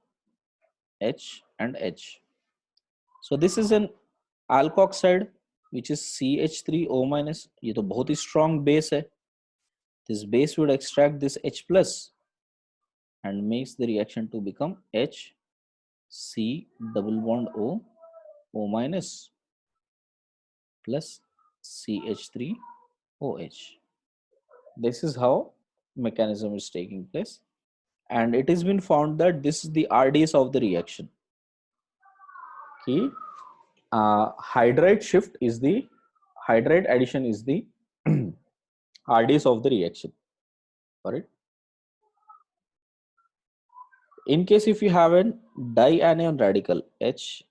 H and H. So this is an alkoxide which is CH3O minus. ये तो बहुत ही strong base है. This base would extract this H plus and makes the reaction to become H C double bond O O minus plus CH3OH. This is how mechanism is taking place, and it has been found that this is the RDS of the reaction. कि hydride shift is the hydride addition is the RDS of the reaction. Alright. In case if you have a dianion radical H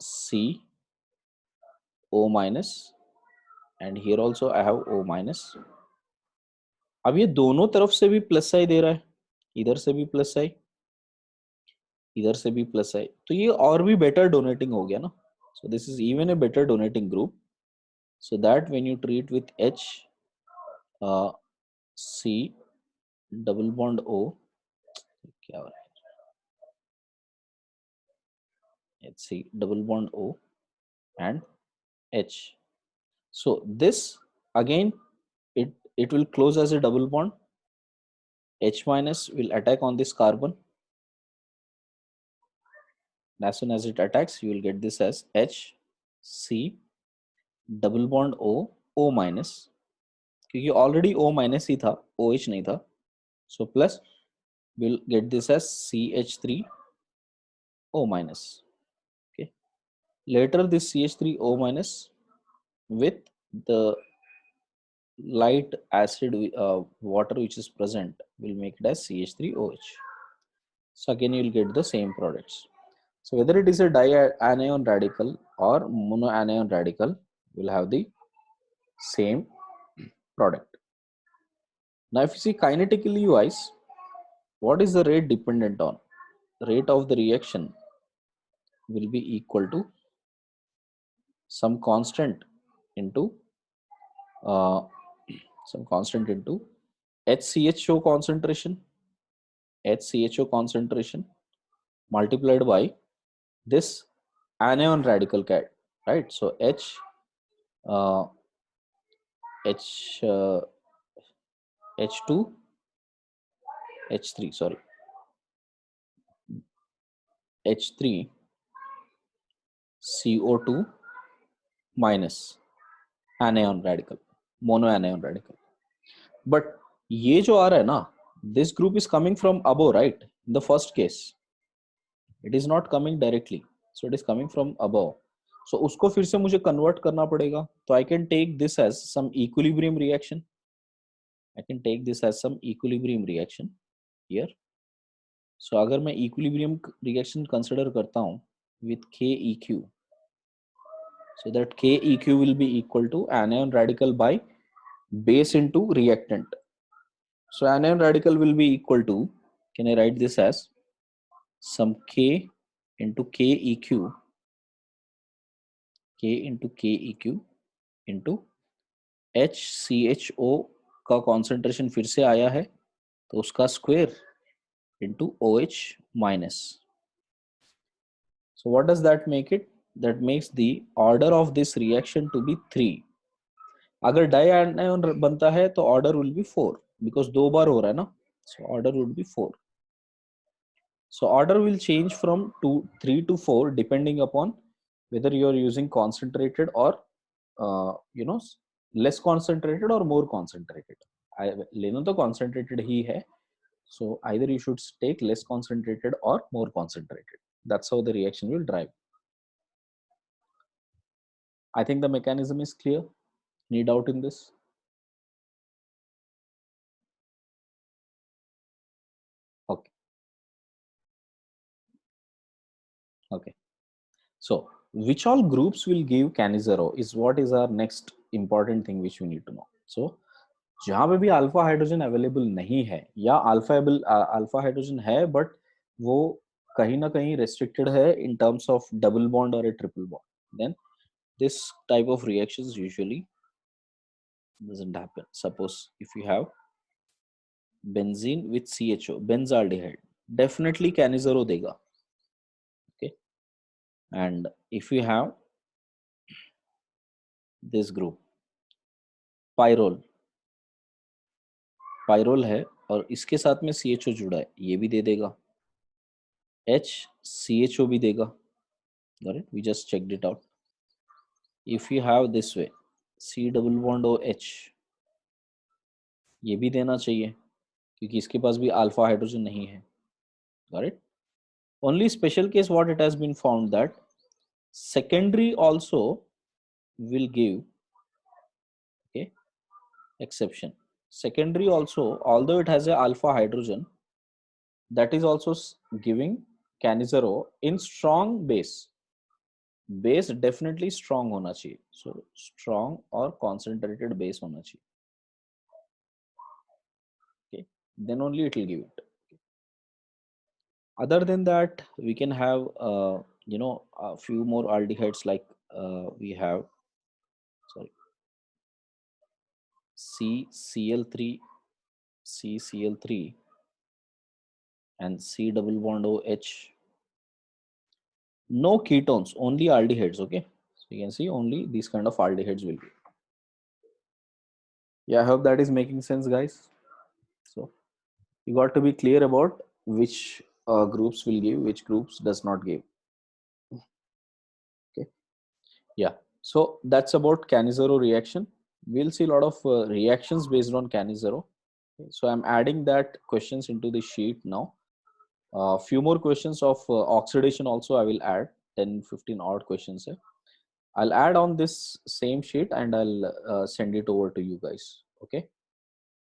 C O minus, and here also I have O minus. अब ये दोनों तरफ से भी plus आई दे रहा है, इधर से भी प्लस आई, इधर से भी प्लस आई, तो ये और भी बेटर डोनेटिंग हो गया ना. So this is even a better donating group, so that when you treat with H C double bond O, क्या हो रहा है, HC double bond O and H. So this again it will close as a double bond. H minus will attack on this carbon. As soon as it attacks, you will get this as H C double bond O O minus, क्योंकि already O minus ही था, OH नहीं था. So plus we'll get this as CH3 O minus. Okay. Later this CH3 O minus with the light acid water which is present will make it as CH3OH. So again you will get the same products. So whether it is a dianion radical or monoanion radical, will have the same product. Now if you see kinetically wise, what is the rate dependent on? The rate of the reaction will be equal to some constant into uh, HCHO concentration multiplied by this anion radical cat, right? So uh, H H2 H3 sorry H3 CO2 minus anion radical, monoanion radical. But ये जो आ रहा है ना, this group is coming from above, right? In the first case it is not coming directly, so it is coming from above. So उसको फिर से मुझे convert करना पड़ेगा. तो I can take this as some equilibrium reaction. I can take this as some equilibrium reaction here. So अगर मैं equilibrium reaction consider करता हूँ with KEQ, so that KEQ will be equal to anion radical by base into reactant. So anion radical will be equal to, can I write this as some K into KEQ, K into KEQ into HCHO का concentration फिर से आया है तो उसका square into OH minus. So what does that make it? That makes the order of this reaction to be 3. अगर डाइआनियन बनता है तो order will be 4 because दो बार हो रहा है ना, so order would be 4. So order will change from 3 to 4 depending upon whether you are using concentrated or less concentrated or more concentrated. लेना तो concentrated ही है, so either you should take less concentrated or more concentrated. That's how the reaction will drive. I think the mechanism is clear. Any doubt in this? Okay. Okay. So which all groups will give CaNi0 is what is our next important thing which we need to know. So जहाँ पे भी alpha hydrogen available नहीं है या alpha hydrogen है but वो कहीं ना कहीं restricted है in terms of double bond or a triple bond, then this type of reactions usually doesn't happen. Suppose if you have benzene with CHO, benzaldehyde, definitely CaNi0 देगा. Okay, and if you have this group pyrrole है और इसके साथ में CHO जुड़ा है, ये भी दे देगा. HCHO भी देगा. Got it? We just checked it out. If you have this way C double bond OH, ये भी देना चाहिए क्योंकि इसके पास भी अल्फा हाइड्रोजन नहीं है. Got it? Only special case what it has been found that secondary also will give, okay, exception. Secondary also, although it has a alpha hydrogen, that is also giving CaNi0 in strong base. Base definitely strong होना चाहिए. So strong or concentrated base होना चाहिए. Okay, then only it will give it. Other than that, we can have a few more aldehydes like we have, sorry, CCl3 and C double bond OH. No ketones, only aldehydes. Okay, so you can see only these kind of aldehydes will be. Yeah, I hope that is making sense, guys. So you got to be clear about which groups will give, which groups does not give. Okay, yeah, so that's about CaNi0 reaction. We'll see a lot of reactions based on CaNi0. Okay, so I'm adding that questions into the sheet now. Few more questions of oxidation also I will add, 10-15 odd questions here. I'll add on this same sheet and I'll send it over to you guys. Okay.